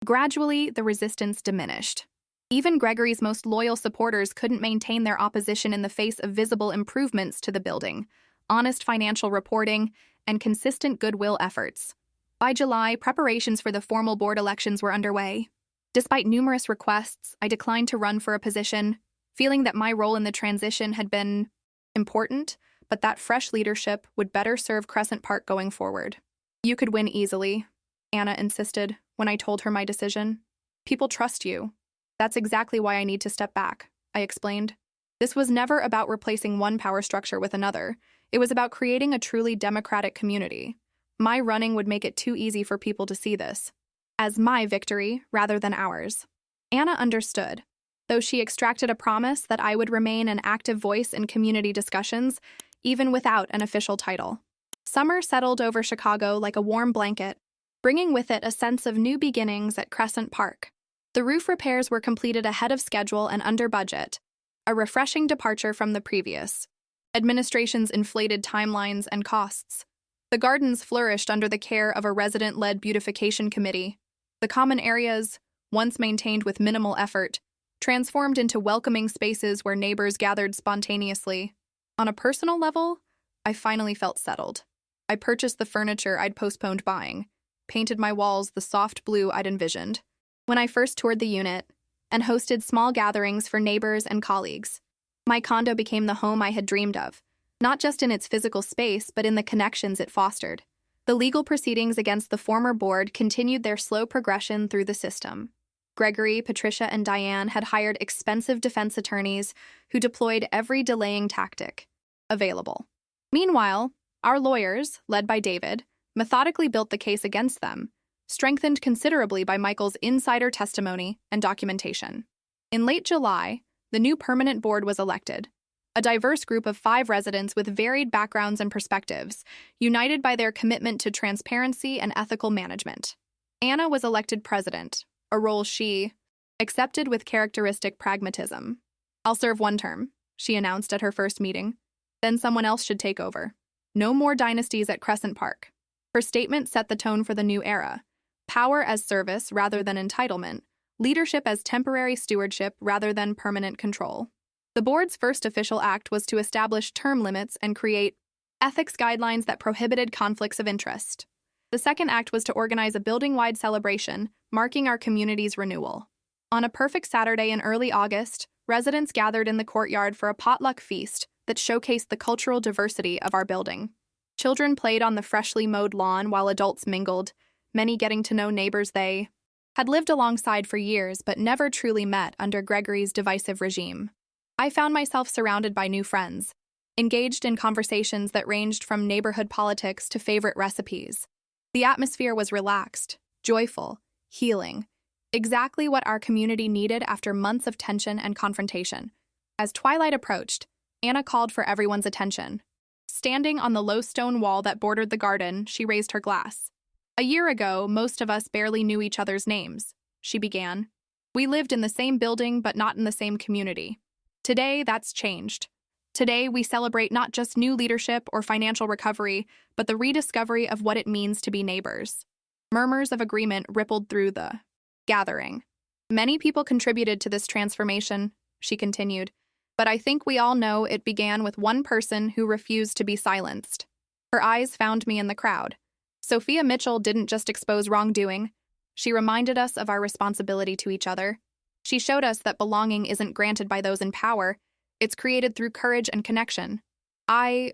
A: Gradually, the resistance diminished. Even Gregory's most loyal supporters couldn't maintain their opposition in the face of visible improvements to the building, honest financial reporting, and consistent goodwill efforts. By July, preparations for the formal board elections were underway. Despite numerous requests, I declined to run for a position, feeling that my role in the transition had been important, but that fresh leadership would better serve Crescent Park going forward. "You could win easily," Anna insisted when I told her my decision. "People trust you." "That's exactly why I need to step back," I explained. This was never about replacing one power structure with another. It was about creating a truly democratic community. My running would make it too easy for people to see this as my victory rather than ours. Anna understood, though she extracted a promise that I would remain an active voice in community discussions, even without an official title. Summer settled over Chicago like a warm blanket, bringing with it a sense of new beginnings at Crescent Park. The roof repairs were completed ahead of schedule and under budget, a refreshing departure from the previous administration's inflated timelines and costs. The gardens flourished under the care of a resident-led beautification committee. The common areas, once maintained with minimal effort, transformed into welcoming spaces where neighbors gathered spontaneously. On a personal level, I finally felt settled. I purchased the furniture I'd postponed buying, painted my walls the soft blue I'd envisioned. When I first toured the unit, and hosted small gatherings for neighbors and colleagues, my condo became the home I had dreamed of, not just in its physical space, but in the connections it fostered. The legal proceedings against the former board continued their slow progression through the system. Gregory, Patricia, and Diane had hired expensive defense attorneys who deployed every delaying tactic available. Meanwhile, our lawyers, led by David, methodically built the case against them, strengthened considerably by Michael's insider testimony and documentation. In late July, the new permanent board was elected, a diverse group of 5 residents with varied backgrounds and perspectives, united by their commitment to transparency and ethical management. Anna was elected president, a role she Accepted with characteristic pragmatism. I'll serve one term, she announced at her first meeting. Then someone else should take over. No more dynasties at Crescent Park. Her statement set the tone for the new era. Power as service rather than entitlement. Leadership as temporary stewardship rather than permanent control. The board's first official act was to establish term limits and create ethics guidelines that prohibited conflicts of interest. The second act was to organize a building-wide celebration, marking our community's renewal. On a perfect Saturday in early August, residents gathered in the courtyard for a potluck feast that showcased the cultural diversity of our building. Children played on the freshly mowed lawn while adults mingled, many getting to know neighbors they had lived alongside for years but never truly met under Gregory's divisive regime. I found myself surrounded by new friends, engaged in conversations that ranged from neighborhood politics to favorite recipes. The atmosphere was relaxed, joyful, healing, exactly what our community needed after months of tension and confrontation. As twilight approached, Anna called for everyone's attention. Standing on the low stone wall that bordered the garden, she raised her glass. "A year ago, most of us barely knew each other's names," she began. "We lived in the same building but not in the same community. Today, that's changed. Today, we celebrate not just new leadership or financial recovery, but the rediscovery of what it means to be neighbors." Murmurs of agreement rippled through the gathering. "Many people contributed to this transformation," she continued, "but I think we all know it began with one person who refused to be silenced." Her eyes found me in the crowd. Sophia Mitchell didn't just expose wrongdoing. She reminded us of our responsibility to each other. She showed us that belonging isn't granted by those in power. It's created through courage and connection. I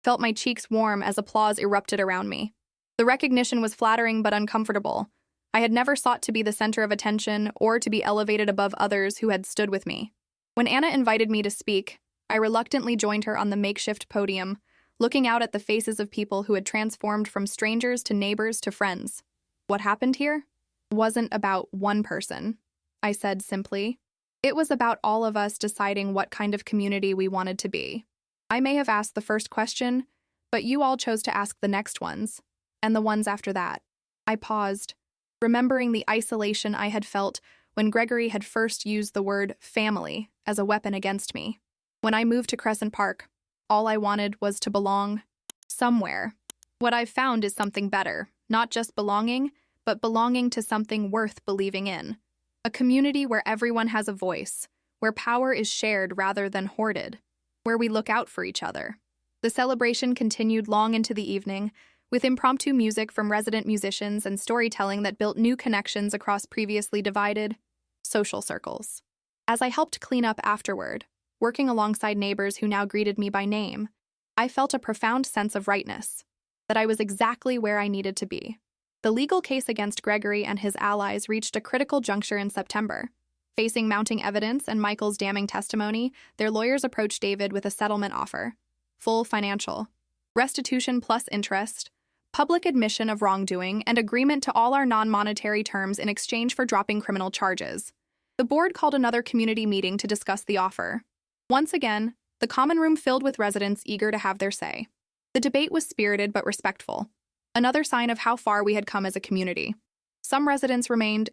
A: felt my cheeks warm as applause erupted around me. The recognition was flattering but uncomfortable. I had never sought to be the center of attention or to be elevated above others who had stood with me. When Anna invited me to speak, I reluctantly joined her on the makeshift podium, looking out at the faces of people who had transformed from strangers to neighbors to friends. "What happened here wasn't about one person," I said simply. "It was about all of us deciding what kind of community we wanted to be. I may have asked the first question, but you all chose to ask the next ones, and the ones after that." I paused, remembering the isolation I had felt when Gregory had first used the word family as a weapon against me. When I moved to Crescent Park, all I wanted was to belong somewhere. What I've found is something better, not just belonging, but belonging to something worth believing in. A community where everyone has a voice, where power is shared rather than hoarded, where we look out for each other. The celebration continued long into the evening, with impromptu music from resident musicians and storytelling that built new connections across previously divided social circles. As I helped clean up afterward, working alongside neighbors who now greeted me by name, I felt a profound sense of rightness, that I was exactly where I needed to be. The legal case against Gregory and his allies reached a critical juncture in September. Facing mounting evidence and Michael's damning testimony, their lawyers approached David with a settlement offer: full financial restitution plus interest, public admission of wrongdoing, and agreement to all our non-monetary terms in exchange for dropping criminal charges. The board called another community meeting to discuss the offer. Once again, the common room filled with residents eager to have their say. The debate was spirited but respectful, another sign of how far we had come as a community. Some residents remained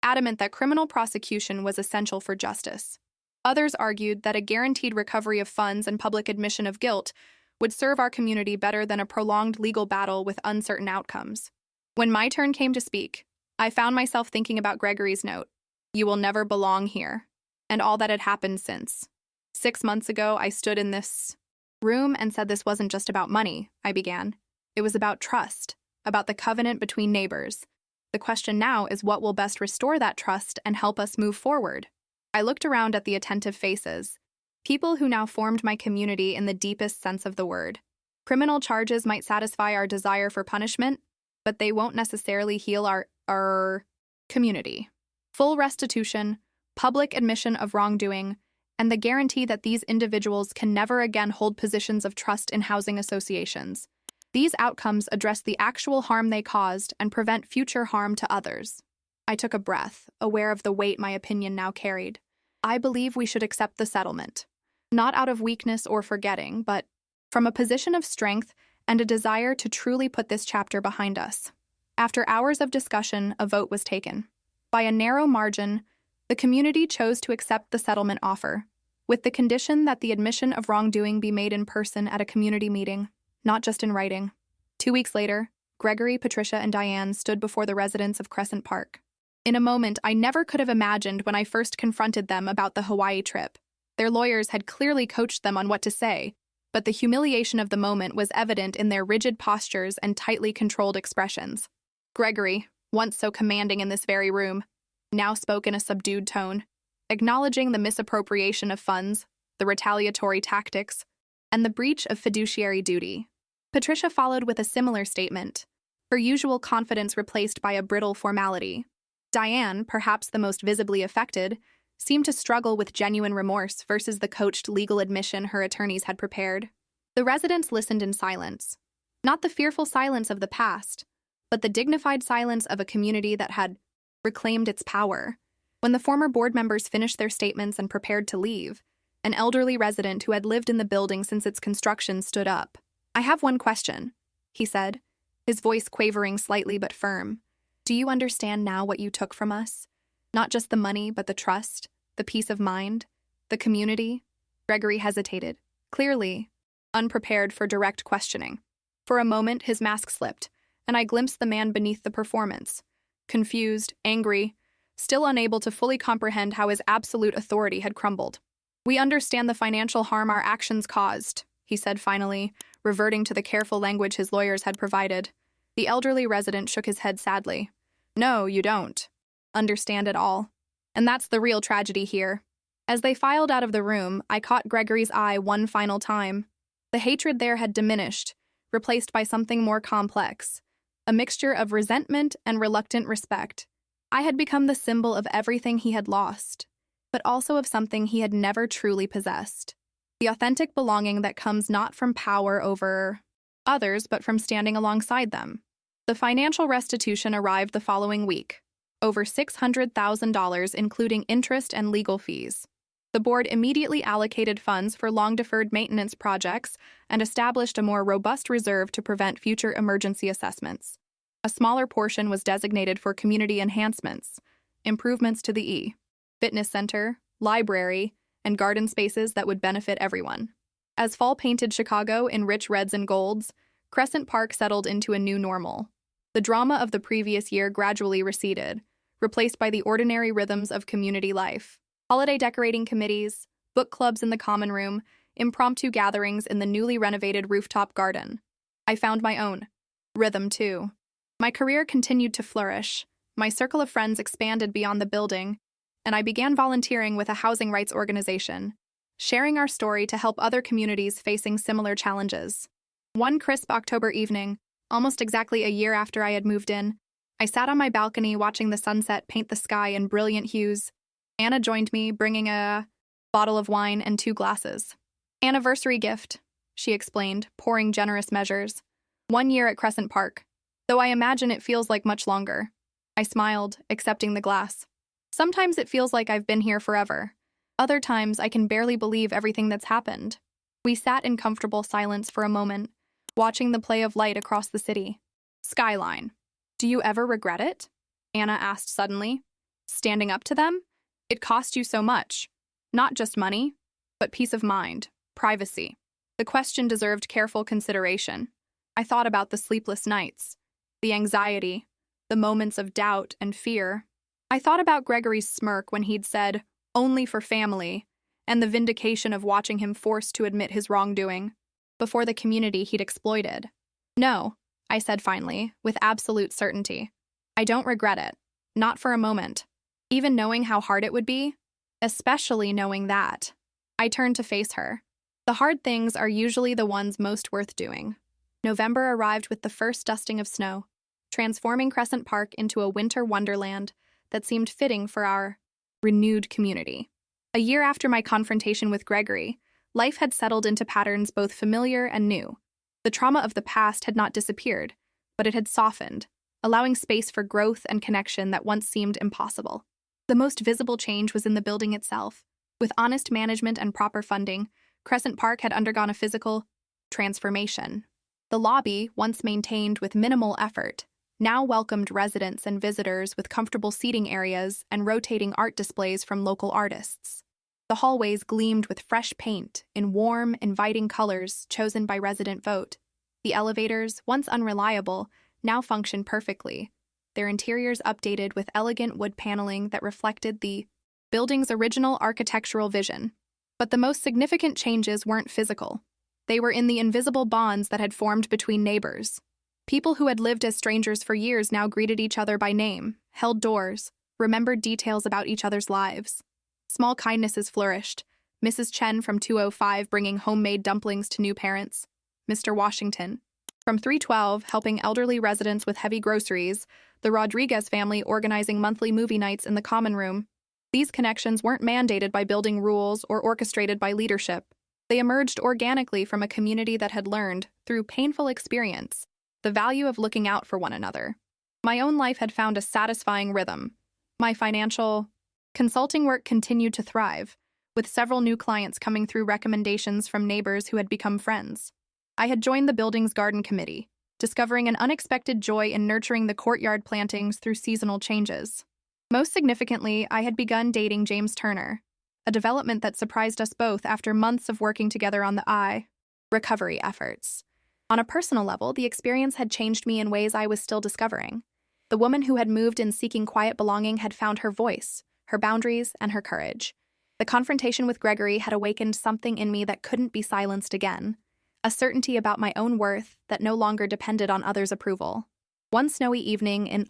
A: adamant that criminal prosecution was essential for justice. Others argued that a guaranteed recovery of funds and public admission of guilt would serve our community better than a prolonged legal battle with uncertain outcomes. When my turn came to speak, I found myself thinking about Gregory's note, "You will never belong here," and all that had happened since. 6 months ago, I stood in this room and said this wasn't just about money, I began. It was about trust, about the covenant between neighbors. The question now is what will best restore that trust and help us move forward. I looked around at the attentive faces, people who now formed my community in the deepest sense of the word. Criminal charges might satisfy our desire for punishment, but they won't necessarily heal our community. Full restitution, public admission of wrongdoing, and the guarantee that these individuals can never again hold positions of trust in housing associations. These outcomes address the actual harm they caused and prevent future harm to others. I took a breath, aware of the weight my opinion now carried. I believe we should accept the settlement, not out of weakness or forgetting, but from a position of strength and a desire to truly put this chapter behind us. After hours of discussion, a vote was taken. By a narrow margin, The community chose to accept the settlement offer, with the condition that the admission of wrongdoing be made in person at a community meeting, not just in writing. 2 weeks later, Gregory, Patricia, and Diane stood before the residents of Crescent Park. In a moment I never could have imagined when I first confronted them about the Hawaii trip. Their lawyers had clearly coached them on what to say, but the humiliation of the moment was evident in their rigid postures and tightly controlled expressions. Gregory, once so commanding in this very room, now spoke in a subdued tone, acknowledging the misappropriation of funds, the retaliatory tactics, and the breach of fiduciary duty. Patricia followed with a similar statement, her usual confidence replaced by a brittle formality. Diane, perhaps the most visibly affected, seemed to struggle with genuine remorse versus the coached legal admission her attorneys had prepared. The residents listened in silence, not the fearful silence of the past, but the dignified silence of a community that had reclaimed its power. When the former board members finished their statements and prepared to leave, an elderly resident who had lived in the building since its construction stood up. "I have one question," he said, his voice quavering slightly but firm. "Do you understand now what you took from us? Not just the money, but the trust, the peace of mind, the community?" Gregory hesitated, clearly unprepared for direct questioning. For a moment, his mask slipped, and I glimpsed the man beneath the performance, confused, angry, still unable to fully comprehend how his absolute authority had crumbled. "We understand the financial harm our actions caused," he said finally, reverting to the careful language his lawyers had provided. The elderly resident shook his head sadly. "No, you don't understand at all. And that's the real tragedy here." As they filed out of the room, I caught Gregory's eye one final time. The hatred there had diminished, replaced by something more complex, a mixture of resentment and reluctant respect. I had become the symbol of everything he had lost, but also of something he had never truly possessed. The authentic belonging that comes not from power over others, but from standing alongside them. The financial restitution arrived the following week, over $600,000 including interest and legal fees. The board immediately allocated funds for long-deferred maintenance projects and established a more robust reserve to prevent future emergency assessments. A smaller portion was designated for community enhancements, improvements to the fitness center, library, and garden spaces that would benefit everyone. As fall painted Chicago in rich reds and golds, Crescent Park settled into a new normal. The drama of the previous year gradually receded, replaced by the ordinary rhythms of community life. Holiday decorating committees, book clubs in the common room, impromptu gatherings in the newly renovated rooftop garden. I found my own rhythm, too. My career continued to flourish, my circle of friends expanded beyond the building, and I began volunteering with a housing rights organization, sharing our story to help other communities facing similar challenges. One crisp October evening, almost exactly a year after I had moved in, I sat on my balcony watching the sunset paint the sky in brilliant hues. Anna joined me, bringing a bottle of wine and 2 glasses. "Anniversary gift," she explained, pouring generous measures. "1 year at Crescent Park, though I imagine it feels like much longer." I smiled, accepting the glass. "Sometimes it feels like I've been here forever. Other times I can barely believe everything that's happened." We sat in comfortable silence for a moment, watching the play of light across the city. "Skyline. Do you ever regret it?" Anna asked suddenly. "Standing up to them? It cost you so much. Not just money, but peace of mind, privacy." The question deserved careful consideration. I thought about the sleepless nights, the anxiety, the moments of doubt and fear. I thought about Gregory's smirk when he'd said, "only for family," and the vindication of watching him forced to admit his wrongdoing before the community he'd exploited. "No," I said finally, with absolute certainty. "I don't regret it. Not for a moment. Even knowing how hard it would be, especially knowing that." I turned to face her. The hard things are usually the ones most worth doing. November arrived with the first dusting of snow, transforming Crescent Park into a winter wonderland that seemed fitting for our renewed community. A year after my confrontation with Gregory, life had settled into patterns both familiar and new. The trauma of the past had not disappeared, but it had softened, allowing space for growth and connection that once seemed impossible. The most visible change was in the building itself. With honest management and proper funding, Crescent Park had undergone a physical transformation. The lobby, once maintained with minimal effort, now welcomed residents and visitors with comfortable seating areas and rotating art displays from local artists. The hallways gleamed with fresh paint in warm, inviting colors chosen by resident vote. The elevators, once unreliable, now functioned perfectly, their interiors updated with elegant wood paneling that reflected the building's original architectural vision. But the most significant changes weren't physical. They were in the invisible bonds that had formed between neighbors. People who had lived as strangers for years now greeted each other by name, held doors, remembered details about each other's lives. Small kindnesses flourished, Mrs. Chen from 205 bringing homemade dumplings to new parents, Mr. Washington from 312 helping elderly residents with heavy groceries, the Rodriguez family organizing monthly movie nights in the common room. These connections weren't mandated by building rules or orchestrated by leadership. They emerged organically from a community that had learned, through painful experience, the value of looking out for one another. My own life had found a satisfying rhythm. My financial consulting work continued to thrive, with several new clients coming through recommendations from neighbors who had become friends. I had joined the building's garden committee, discovering an unexpected joy in nurturing the courtyard plantings through seasonal changes. Most significantly, I had begun dating James Turner, a development that surprised us both after months of working together on the recovery efforts. On a personal level, the experience had changed me in ways I was still discovering. The woman who had moved in seeking quiet belonging had found her voice, her boundaries, and her courage. The confrontation with Gregory had awakened something in me that couldn't be silenced again, a certainty about my own worth that no longer depended on others' approval. One snowy evening in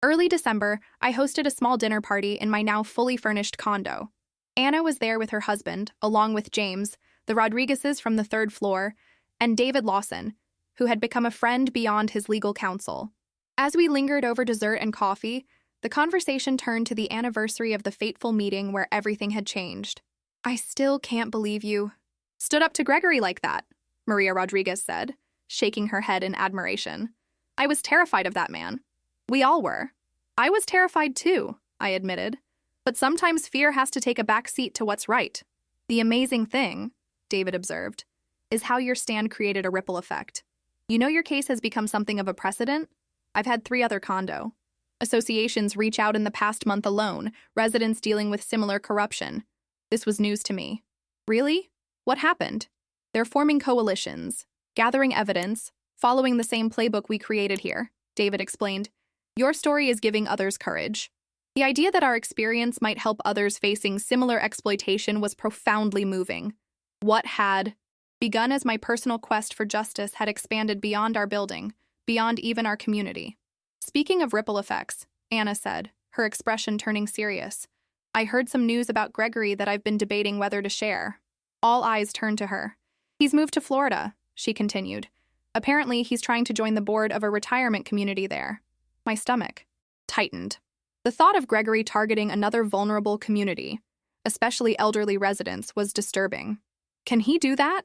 A: early December, I hosted a small dinner party in my now fully furnished condo. Anna was there with her husband, along with James, the Rodriguezes from the third floor, and David Lawson, who had become a friend beyond his legal counsel. As we lingered over dessert and coffee, the conversation turned to the anniversary of the fateful meeting where everything had changed. "I still can't believe you stood up to Gregory like that," Maria Rodriguez said, shaking her head in admiration. "I was terrified of that man. We all were. I was terrified too," I admitted. "But sometimes fear has to take a back seat to what's right." "The amazing thing," David observed, "is how your stand created a ripple effect. You know your case has become something of a precedent? I've had 3 other condo associations reach out in the past month alone, residents dealing with similar corruption. This was news to me." "Really? What happened?" "They're forming coalitions, gathering evidence, following the same playbook we created here," David explained. "Your story is giving others courage." The idea that our experience might help others facing similar exploitation was profoundly moving. What had begun as my personal quest for justice had expanded beyond our building, beyond even our community. "Speaking of ripple effects," Anna said, her expression turning serious, "I heard some news about Gregory that I've been debating whether to share." All eyes turned to her. "He's moved to Florida," she continued. "Apparently, he's trying to join the board of a retirement community there." My stomach tightened. The thought of Gregory targeting another vulnerable community, especially elderly residents, was disturbing. Can he do that?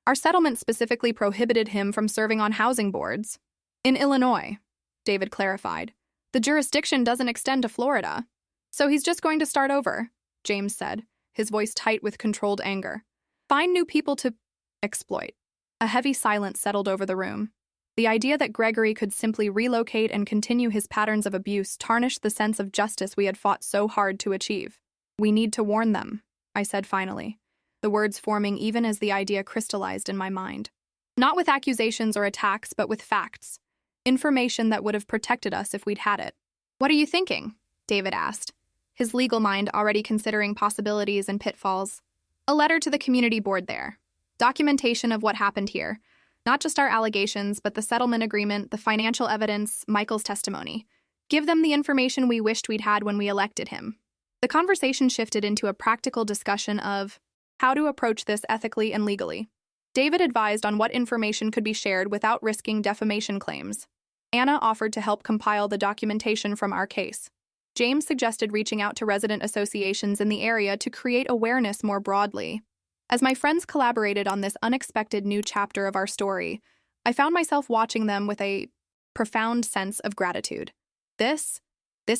A: Our settlement specifically prohibited him from serving on housing boards. "In Illinois," David clarified. "The jurisdiction doesn't extend to Florida." "So he's just going to start over," James said, his voice tight with controlled anger. "Find new people to exploit." A heavy silence settled over the room. The idea that Gregory could simply relocate and continue his patterns of abuse tarnished the sense of justice we had fought so hard to achieve. "We need to warn them," I said finally, the words forming even as the idea crystallized in my mind. "Not with accusations or attacks, but with facts. Information that would have protected us if we'd had it." "What are you thinking?" David asked, his legal mind already considering possibilities and pitfalls. "A letter to the community board there. Documentation of what happened here. Not just our allegations, but the settlement agreement, the financial evidence, Michael's testimony. Give them the information we wished we'd had when we elected him." The conversation shifted into a practical discussion of how to approach this ethically and legally. David advised on what information could be shared without risking defamation claims. Anna offered to help compile the documentation from our case. James suggested reaching out to resident associations in the area to create awareness more broadly. As my friends collaborated on this unexpected new chapter of our story, I found myself watching them with a profound sense of gratitude. This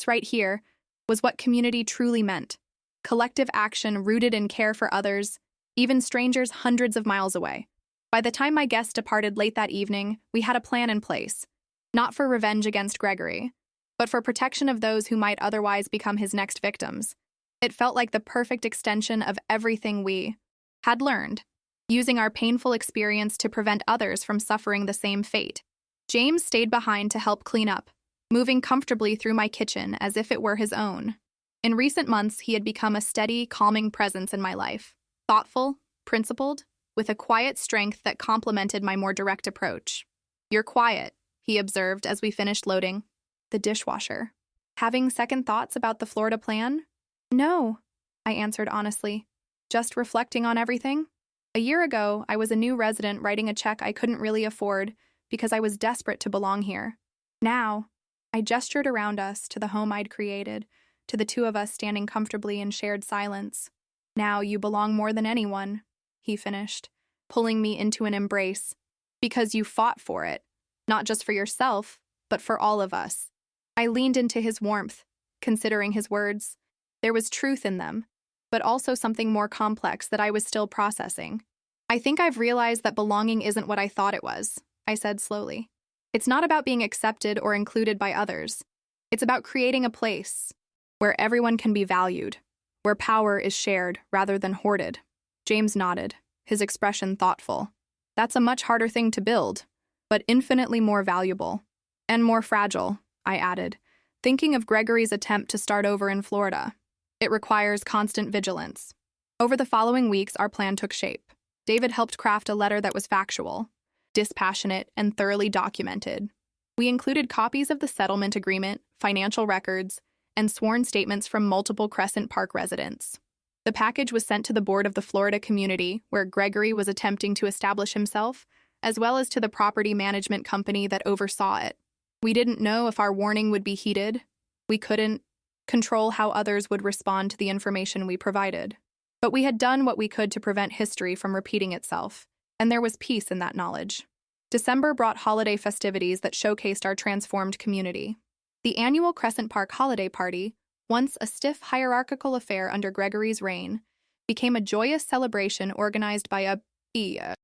A: right here, was what community truly meant. Collective action rooted in care for others, even strangers hundreds of miles away. By the time my guests departed late that evening, we had a plan in place. Not for revenge against Gregory, but for protection of those who might otherwise become his next victims. It felt like the perfect extension of everything we had learned, using our painful experience to prevent others from suffering the same fate. James stayed behind to help clean up, moving comfortably through my kitchen as if it were his own. In recent months, he had become a steady, calming presence in my life, thoughtful, principled, with a quiet strength that complemented my more direct approach. "You're quiet," he observed as we finished loading the dishwasher. "Having second thoughts about the Florida plan?" "No," I answered honestly. "Just reflecting on everything." A year ago, I was a new resident writing a check I couldn't really afford because I was desperate to belong here. Now, I gestured around us to the home I'd created, to the two of us standing comfortably in shared silence. "Now you belong more than anyone," he finished, pulling me into an embrace. "Because you fought for it, not just for yourself, but for all of us." I leaned into his warmth, considering his words. There was truth in them, but also something more complex that I was still processing. "I think I've realized that belonging isn't what I thought it was," I said slowly. "It's not about being accepted or included by others. It's about creating a place where everyone can be valued, where power is shared rather than hoarded." James nodded, his expression thoughtful. "That's a much harder thing to build, but infinitely more valuable. And more fragile," I added, thinking of Gregory's attempt to start over in Florida. "It requires constant vigilance." Over the following weeks, our plan took shape. David helped craft a letter that was factual, dispassionate, and thoroughly documented. We included copies of the settlement agreement, financial records, and sworn statements from multiple Crescent Park residents. The package was sent to the board of the Florida community, where Gregory was attempting to establish himself, as well as to the property management company that oversaw it. We didn't know if our warning would be heeded. We couldn't control how others would respond to the information we provided. But we had done what we could to prevent history from repeating itself, and there was peace in that knowledge. December brought holiday festivities that showcased our transformed community. The annual Crescent Park holiday party, once a stiff hierarchical affair under Gregory's reign, became a joyous celebration organized by a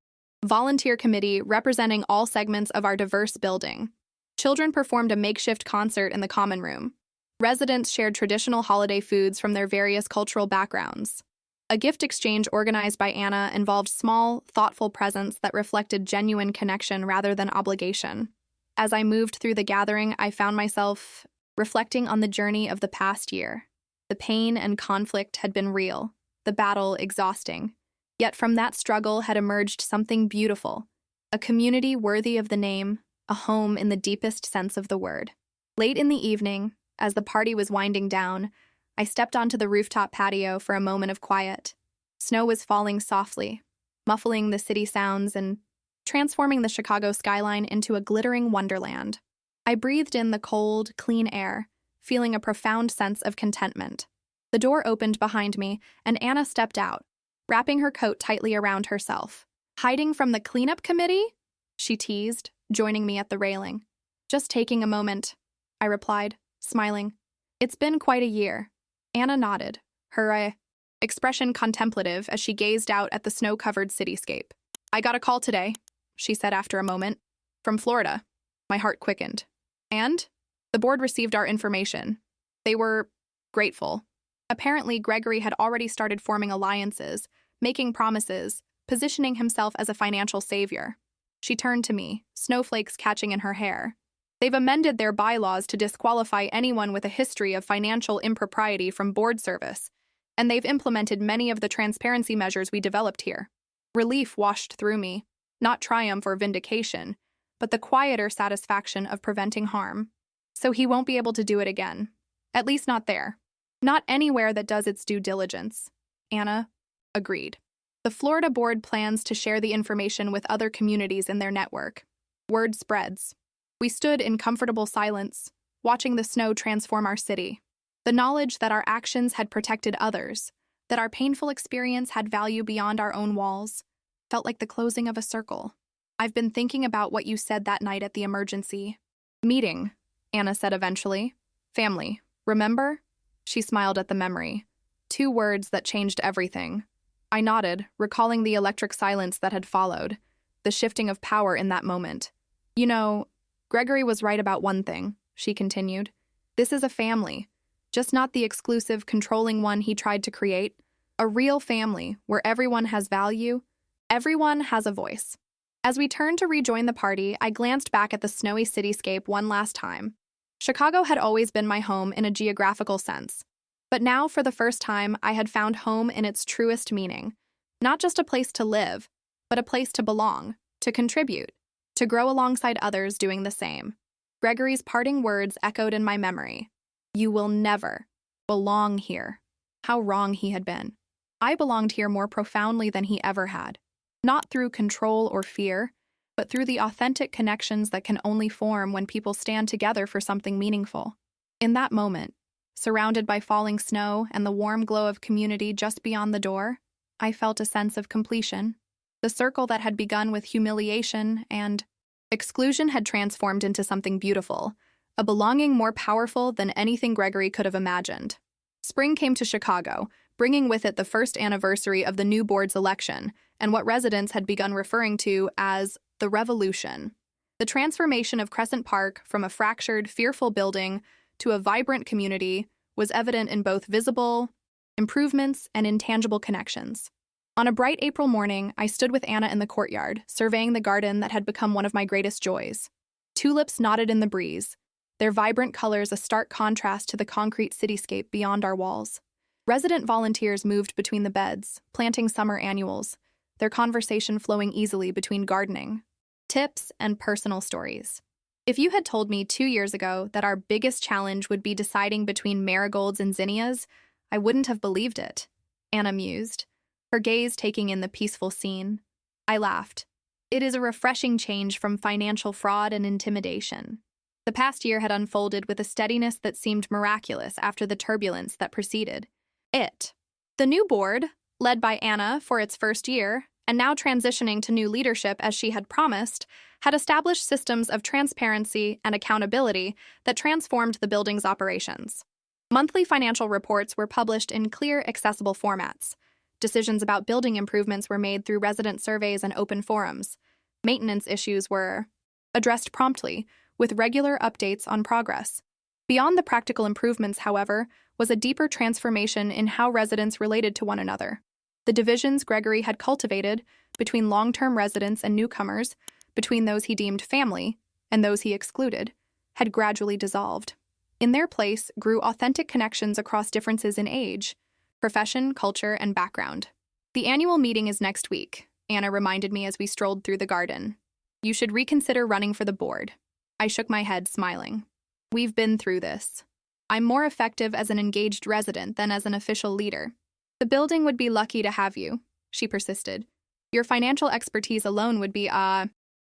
A: volunteer committee representing all segments of our diverse building. Children performed a makeshift concert in the common room. Residents shared traditional holiday foods from their various cultural backgrounds. A gift exchange organized by Anna involved small, thoughtful presents that reflected genuine connection rather than obligation. As I moved through the gathering, I found myself reflecting on the journey of the past year. The pain and conflict had been real, the battle exhausting. Yet from that struggle had emerged something beautiful, a community worthy of the name, a home in the deepest sense of the word. Late in the evening, as the party was winding down, I stepped onto the rooftop patio for a moment of quiet. Snow was falling softly, muffling the city sounds and transforming the Chicago skyline into a glittering wonderland. I breathed in the cold, clean air, feeling a profound sense of contentment. The door opened behind me, and Anna stepped out, wrapping her coat tightly around herself. "Hiding from the cleanup committee?" she teased, joining me at the railing. "Just taking a moment," I replied, smiling. "It's been quite a year." Anna nodded, her expression contemplative as she gazed out at the snow-covered cityscape. "I got a call today," she said after a moment. "From Florida." My heart quickened. "And?" "The board received our information. They were grateful." Apparently, Gregory had already started forming alliances, making promises, positioning himself as a financial savior. She turned to me, snowflakes catching in her hair. "They've amended their bylaws to disqualify anyone with a history of financial impropriety from board service, and they've implemented many of the transparency measures we developed here." Relief washed through me, not triumph or vindication, but the quieter satisfaction of preventing harm. So he won't be able to do it again. At least not there. Not anywhere that does its due diligence. Anna agreed. The Florida board plans to share the information with other communities in their network. Word spreads. We stood in comfortable silence, watching the snow transform our city. The knowledge that our actions had protected others, that our painful experience had value beyond our own walls, felt like the closing of a circle. "I've been thinking about what you said that night at the emergency meeting," Anna said eventually. "Family, remember?" She smiled at the memory. 2 words that changed everything. I nodded, recalling the electric silence that had followed, the shifting of power in that moment. "You know, Gregory was right about one thing, she continued. This is a family, just not the exclusive, controlling one he tried to create. A real family where everyone has value, everyone has a voice. As we turned to rejoin the party, I glanced back at the snowy cityscape one last time. Chicago had always been my home in a geographical sense. But now, for the first time, I had found home in its truest meaning. Not just a place to live, but a place to belong, to contribute, to grow alongside others doing the same. Gregory's parting words echoed in my memory. You will never belong here. How wrong he had been. I belonged here more profoundly than he ever had. Not through control or fear, but through the authentic connections that can only form when people stand together for something meaningful. In that moment, surrounded by falling snow and the warm glow of community just beyond the door, I felt a sense of completion. The circle that had begun with humiliation and exclusion had transformed into something beautiful, a belonging more powerful than anything Gregory could have imagined. Spring came to Chicago, bringing with it the first anniversary of the new board's election and what residents had begun referring to as the revolution. The transformation of Crescent Park from a fractured, fearful building to a vibrant community was evident in both visible improvements and intangible connections. On a bright April morning, I stood with Anna in the courtyard, surveying the garden that had become one of my greatest joys. Tulips nodded in the breeze, their vibrant colors a stark contrast to the concrete cityscape beyond our walls. Resident volunteers moved between the beds, planting summer annuals, their conversation flowing easily between gardening, tips, and personal stories. If you had told me 2 years ago that our biggest challenge would be deciding between marigolds and zinnias, I wouldn't have believed it, Anna mused, her gaze taking in the peaceful scene. I laughed. It is a refreshing change from financial fraud and intimidation. The past year had unfolded with a steadiness that seemed miraculous after the turbulence that preceded it. The new board, led by Anna for its first year, and now transitioning to new leadership as she had promised, had established systems of transparency and accountability that transformed the building's operations. Monthly financial reports were published in clear, accessible formats. Decisions about building improvements were made through resident surveys and open forums. Maintenance issues were addressed promptly, with regular updates on progress. Beyond the practical improvements, however, was a deeper transformation in how residents related to one another. The divisions Gregory had cultivated between long-term residents and newcomers, between those he deemed family and those he excluded, had gradually dissolved. In their place grew authentic connections across differences in age, profession, culture, and background. The annual meeting is next week, Anna reminded me as we strolled through the garden. You should reconsider running for the board. I shook my head, smiling. We've been through this. I'm more effective as an engaged resident than as an official leader. The building would be lucky to have you, she persisted. Your financial expertise alone would be,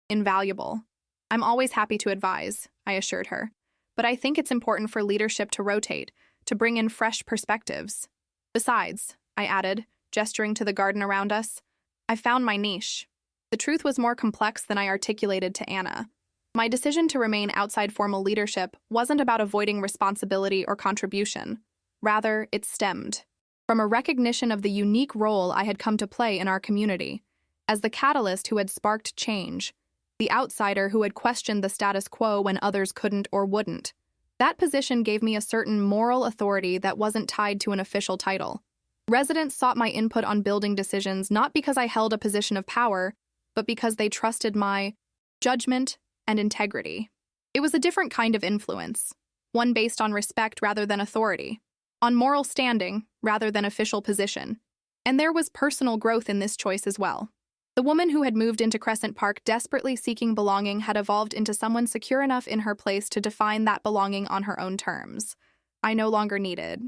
A: invaluable. I'm always happy to advise, I assured her. But I think it's important for leadership to rotate, to bring in fresh perspectives. Besides, I added, gesturing to the garden around us, I've found my niche. The truth was more complex than I articulated to Anna. My decision to remain outside formal leadership wasn't about avoiding responsibility or contribution. Rather, it stemmed from a recognition of the unique role I had come to play in our community, as the catalyst who had sparked change, the outsider who had questioned the status quo when others couldn't or wouldn't. That position gave me a certain moral authority that wasn't tied to an official title. Residents sought my input on building decisions not because I held a position of power, but because they trusted my judgment and integrity. It was a different kind of influence, one based on respect rather than authority, on moral standing rather than official position. And there was personal growth in this choice as well. The woman who had moved into Crescent Park desperately seeking belonging had evolved into someone secure enough in her place to define that belonging on her own terms. I no longer needed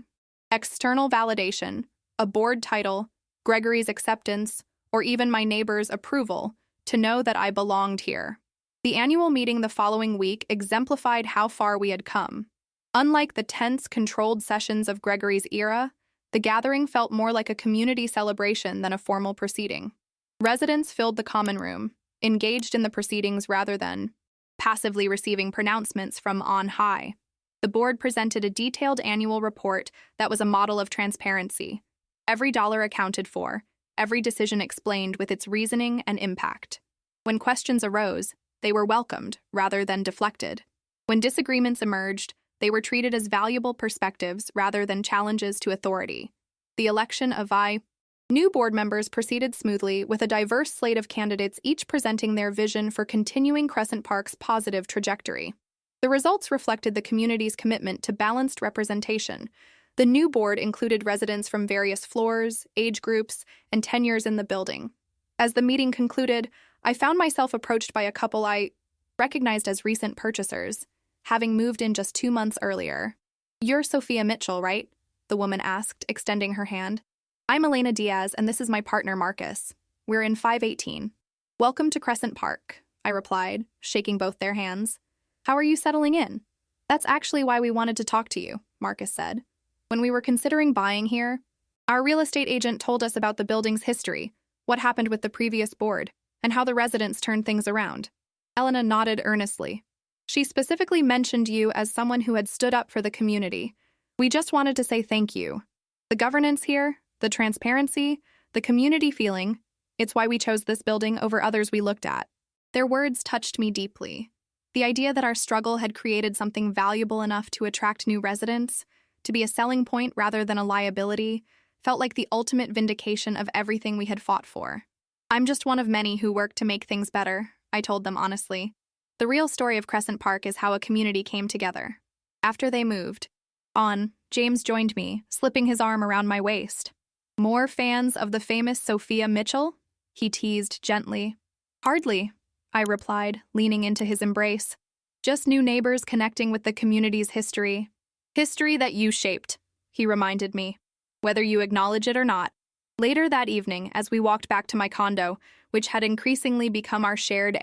A: external validation, a board title, Gregory's acceptance, or even my neighbor's approval to know that I belonged here. The annual meeting the following week exemplified how far we had come. Unlike the tense, controlled sessions of Gregory's era, the gathering felt more like a community celebration than a formal proceeding. Residents filled the common room, engaged in the proceedings rather than passively receiving pronouncements from on high. The board presented a detailed annual report that was a model of transparency. Every dollar accounted for, every decision explained with its reasoning and impact. When questions arose, They were welcomed, rather than deflected. When disagreements emerged, they were treated as valuable perspectives rather than challenges to authority. The election of new board members proceeded smoothly, with a diverse slate of candidates each presenting their vision for continuing Crescent Park's positive trajectory. The results reflected the community's commitment to balanced representation. The new board included residents from various floors, age groups, and tenures in the building. As the meeting concluded, I found myself approached by a couple I recognized as recent purchasers, having moved in just 2 months earlier. "You're Sophia Mitchell, right?" the woman asked, extending her hand. "I'm Elena Diaz, and this is my partner, Marcus. We're in 518. "Welcome to Crescent Park," I replied, shaking both their hands. "How are you settling in?" "That's actually why we wanted to talk to you," Marcus said. "When we were considering buying here, our real estate agent told us about the building's history, what happened with the previous board, and how the residents turned things around." Elena nodded earnestly. "She specifically mentioned you as someone who had stood up for the community. We just wanted to say thank you. The governance here, the transparency, the community feeling, it's why we chose this building over others we looked at." Their words touched me deeply. The idea that our struggle had created something valuable enough to attract new residents, to be a selling point rather than a liability, felt like the ultimate vindication of everything we had fought for. "I'm just one of many who work to make things better," I told them honestly. "The real story of Crescent Park is how a community came together." After they moved on, James joined me, slipping his arm around my waist. "More fans of the famous Sophia Mitchell?" he teased gently. "Hardly," I replied, leaning into his embrace. "Just new neighbors connecting with the community's history. History that you shaped," he reminded me, "whether you acknowledge it or not." Later that evening, as we walked back to my condo, which had increasingly become our shared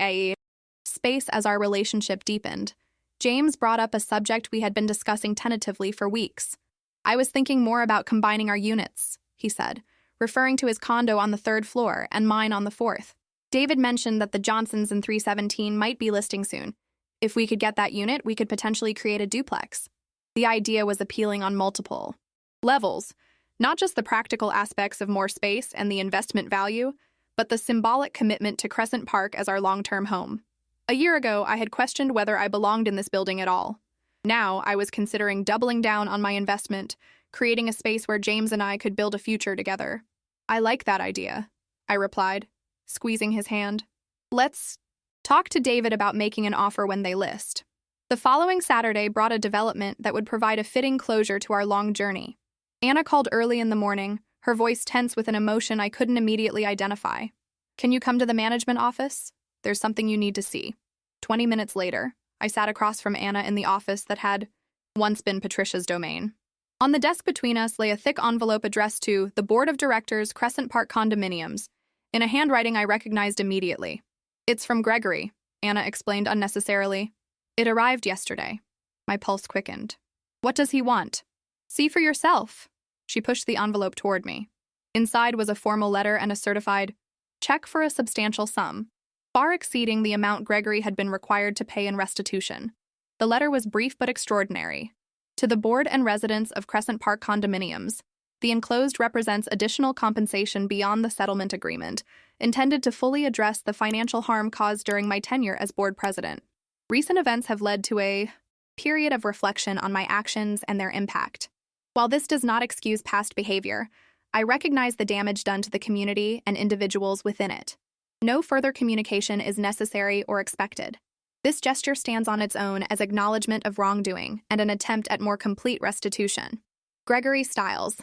A: space as our relationship deepened, James brought up a subject we had been discussing tentatively for weeks. "I was thinking more about combining our units," he said, referring to his condo on the 3rd floor and mine on the 4th. "David mentioned that the Johnsons in 317 might be listing soon. If we could get that unit, we could potentially create a duplex." The idea was appealing on multiple levels, not just the practical aspects of more space and the investment value, but the symbolic commitment to Crescent Park as our long-term home. A year ago, I had questioned whether I belonged in this building at all. Now, I was considering doubling down on my investment, creating a space where James and I could build a future together. "I like that idea," I replied, squeezing his hand. "Let's talk to David about making an offer when they list." The following Saturday brought a development that would provide a fitting closure to our long journey. Anna called early in the morning, her voice tense with an emotion I couldn't immediately identify. "Can you come to the management office? There's something you need to see." 20 minutes later, I sat across from Anna in the office that had once been Patricia's domain. On the desk between us lay a thick envelope addressed to the Board of Directors, Crescent Park Condominiums, in a handwriting I recognized immediately. "It's from Gregory," Anna explained unnecessarily. "It arrived yesterday." My pulse quickened. "What does he want?" "See for yourself." She pushed the envelope toward me. Inside was a formal letter and a certified check for a substantial sum, far exceeding the amount Gregory had been required to pay in restitution. The letter was brief but extraordinary. "To the board and residents of Crescent Park Condominiums, the enclosed represents additional compensation beyond the settlement agreement, intended to fully address the financial harm caused during my tenure as board president. Recent events have led to a period of reflection on my actions and their impact. While this does not excuse past behavior, I recognize the damage done to the community and individuals within it. No further communication is necessary or expected. This gesture stands on its own as acknowledgement of wrongdoing and an attempt at more complete restitution." Gregory Stiles.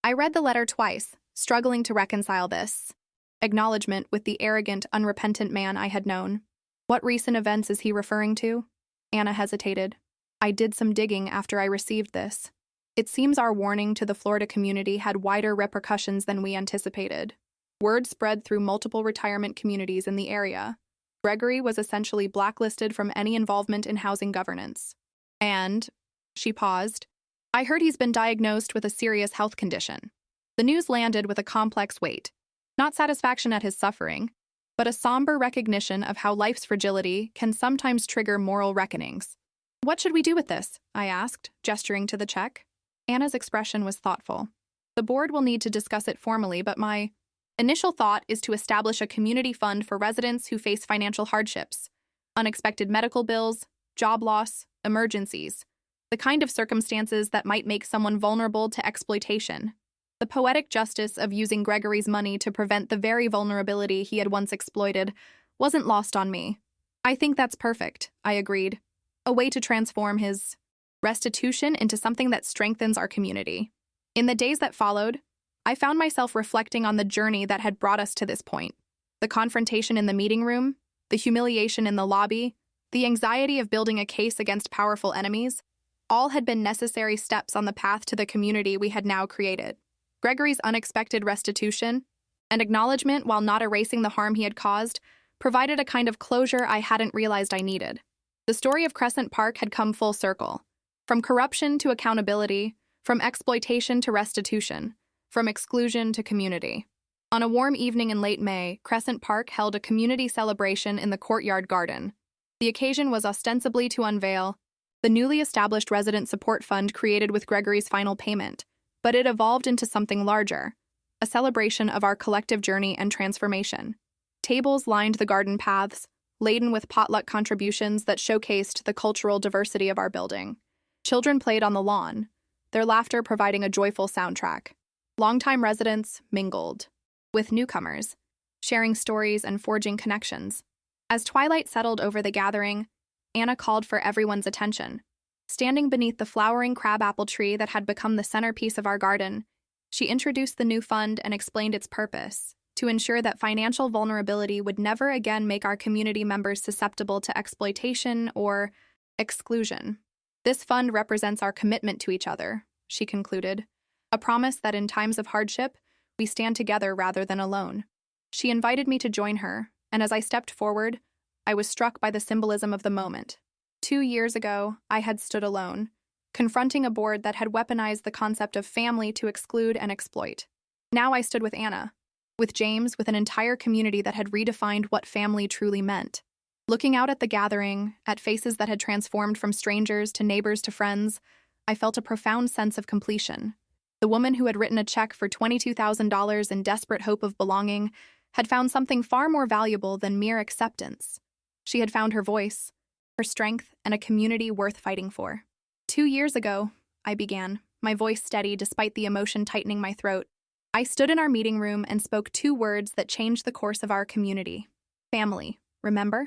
A: I read the letter twice, struggling to reconcile this acknowledgement with the arrogant, unrepentant man I had known. What recent events is he referring to? Anna hesitated. "I did some digging after I received this. It seems our warning to the Florida community had wider repercussions than we anticipated. Word spread through multiple retirement communities in the area. Gregory was essentially blacklisted from any involvement in housing governance. And," she paused, "I heard he's been diagnosed with a serious health condition." The news landed with a complex weight. Not satisfaction at his suffering, but a somber recognition of how life's fragility can sometimes trigger moral reckonings. "What should we do with this?" I asked, gesturing to the check. Anna's expression was thoughtful. "The board will need to discuss it formally, but my initial thought is to establish a community fund for residents who face financial hardships. unexpected medical bills, job loss, emergencies, the kind of circumstances that might make someone vulnerable to exploitation. The poetic justice of using Gregory's money to prevent the very vulnerability he had once exploited wasn't lost on me. I think that's perfect, I agreed. A way to transform his restitution into something that strengthens our community. In the days that followed, I found myself reflecting on the journey that had brought us to this point. The confrontation in the meeting room, the humiliation in the lobby, the anxiety of building a case against powerful enemies, all had been necessary steps on the path to the community we had now created. Gregory's unexpected restitution and acknowledgement, while not erasing the harm he had caused, provided a kind of closure I hadn't realized I needed. The story of Crescent Park had come full circle. From corruption to accountability, from exploitation to restitution, from exclusion to community. On a warm evening in late May, Crescent Park held a community celebration in the courtyard garden. The occasion was ostensibly to unveil the newly established resident support fund created with Gregory's final payment, but it evolved into something larger, a celebration of our collective journey and transformation. Tables lined the garden paths, laden with potluck contributions that showcased the cultural diversity of our building. Children played on the lawn, their laughter providing a joyful soundtrack. Longtime residents mingled with newcomers, sharing stories and forging connections. As twilight settled over the gathering, Anna called for everyone's attention. Standing beneath the flowering crabapple tree that had become the centerpiece of our garden, she introduced the new fund and explained its purpose, to ensure that financial vulnerability would never again make our community members susceptible to exploitation or exclusion. This fund represents our commitment to each other, she concluded, a promise that in times of hardship, we stand together rather than alone. She invited me to join her, and as I stepped forward, I was struck by the symbolism of the moment. 2 years ago, I had stood alone, confronting a board that had weaponized the concept of family to exclude and exploit. Now I stood with Anna, with James, with an entire community that had redefined what family truly meant. Looking out at the gathering, at faces that had transformed from strangers to neighbors to friends, I felt a profound sense of completion. The woman who had written a check for $22,000 in desperate hope of belonging had found something far more valuable than mere acceptance. She had found her voice, her strength, and a community worth fighting for. 2 years ago, I began, my voice steady despite the emotion tightening my throat. I stood in our meeting room and spoke 2 words that changed the course of our community. Family, remember?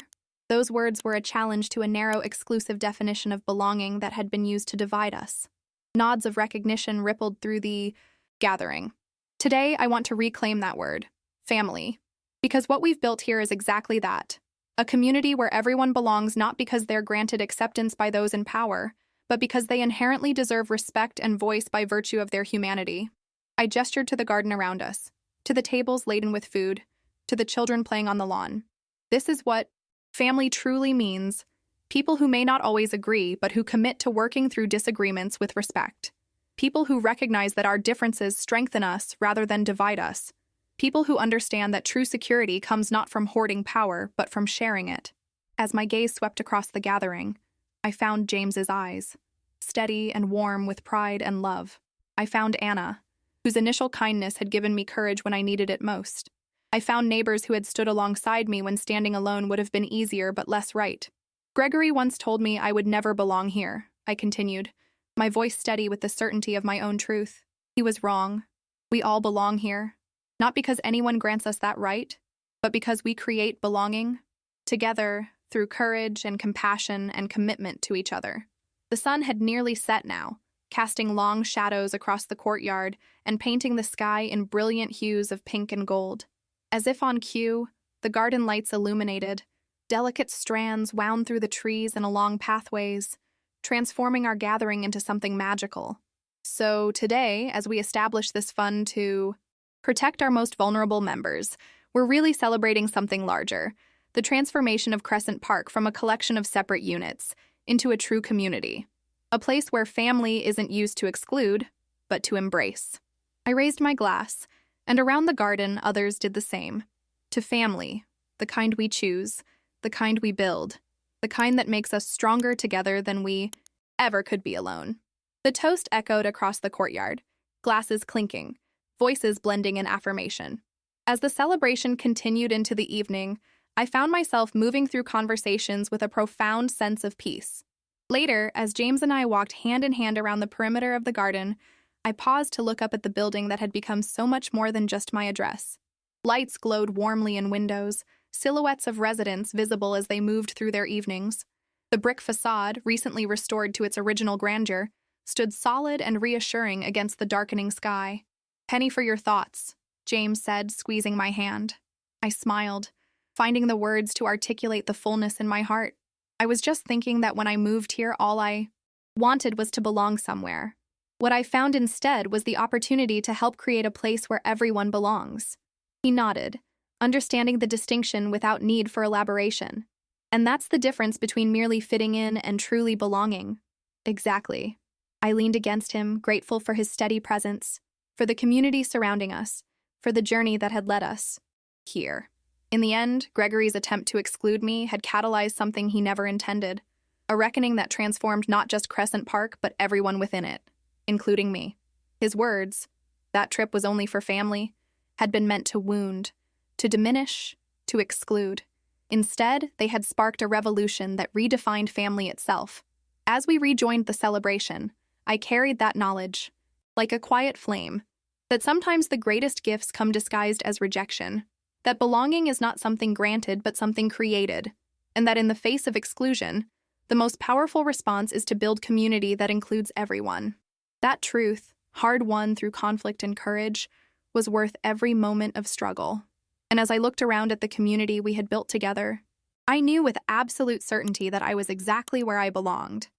A: Those words were a challenge to a narrow, exclusive definition of belonging that had been used to divide us. Nods of recognition rippled through the gathering. Today, I want to reclaim that word, family, because what we've built here is exactly that. A community where everyone belongs not because they're granted acceptance by those in power, but because they inherently deserve respect and voice by virtue of their humanity. I gestured to the garden around us, to the tables laden with food, to the children playing on the lawn. This is what family truly means. People who may not always agree, but who commit to working through disagreements with respect. People who recognize that our differences strengthen us rather than divide us. People who understand that true security comes not from hoarding power, but from sharing it. As my gaze swept across the gathering, I found James's eyes, steady and warm with pride and love. I found Anna, whose initial kindness had given me courage when I needed it most. I found neighbors who had stood alongside me when standing alone would have been easier but less right. Gregory once told me I would never belong here, I continued, my voice steady with the certainty of my own truth. He was wrong. We all belong here. Not because anyone grants us that right, but because we create belonging together through courage and compassion and commitment to each other. The sun had nearly set now, casting long shadows across the courtyard and painting the sky in brilliant hues of pink and gold. As if on cue, the garden lights illuminated. Delicate strands wound through the trees and along pathways, transforming our gathering into something magical. So today, as we establish this fund to protect our most vulnerable members, we're really celebrating something larger, the transformation of Crescent Park from a collection of separate units into a true community, a place where family isn't used to exclude, but to embrace. I raised my glass, and around the garden others did the same. To family, the kind we choose, the kind we build, the kind that makes us stronger together than we ever could be alone. The toast echoed across the courtyard, glasses clinking, voices blending in affirmation. As the celebration continued into the evening, I found myself moving through conversations with a profound sense of peace. Later, as James and I walked hand in hand around the perimeter of the garden, I paused to look up at the building that had become so much more than just my address. Lights glowed warmly in windows, silhouettes of residents visible as they moved through their evenings. The brick facade, recently restored to its original grandeur, stood solid and reassuring against the darkening sky. "Penny for your thoughts," James said, squeezing my hand. I smiled, finding the words to articulate the fullness in my heart. I was just thinking that when I moved here, all I wanted was to belong somewhere. What I found instead was the opportunity to help create a place where everyone belongs. He nodded, understanding the distinction without need for elaboration. And that's the difference between merely fitting in and truly belonging. Exactly. I leaned against him, grateful for his steady presence, for the community surrounding us, for the journey that had led us here. In the end, Gregory's attempt to exclude me had catalyzed something he never intended, a reckoning that transformed not just Crescent Park, but everyone within it, including me. His words, "That trip was only for family," had been meant to wound, to diminish, to exclude. Instead, they had sparked a revolution that redefined family itself. As we rejoined the celebration, I carried that knowledge, like a quiet flame, that sometimes the greatest gifts come disguised as rejection, that belonging is not something granted but something created, and that in the face of exclusion, the most powerful response is to build community that includes everyone. That truth, hard-won through conflict and courage, was worth every moment of struggle. And as I looked around at the community we had built together, I knew with absolute certainty that I was exactly where I belonged.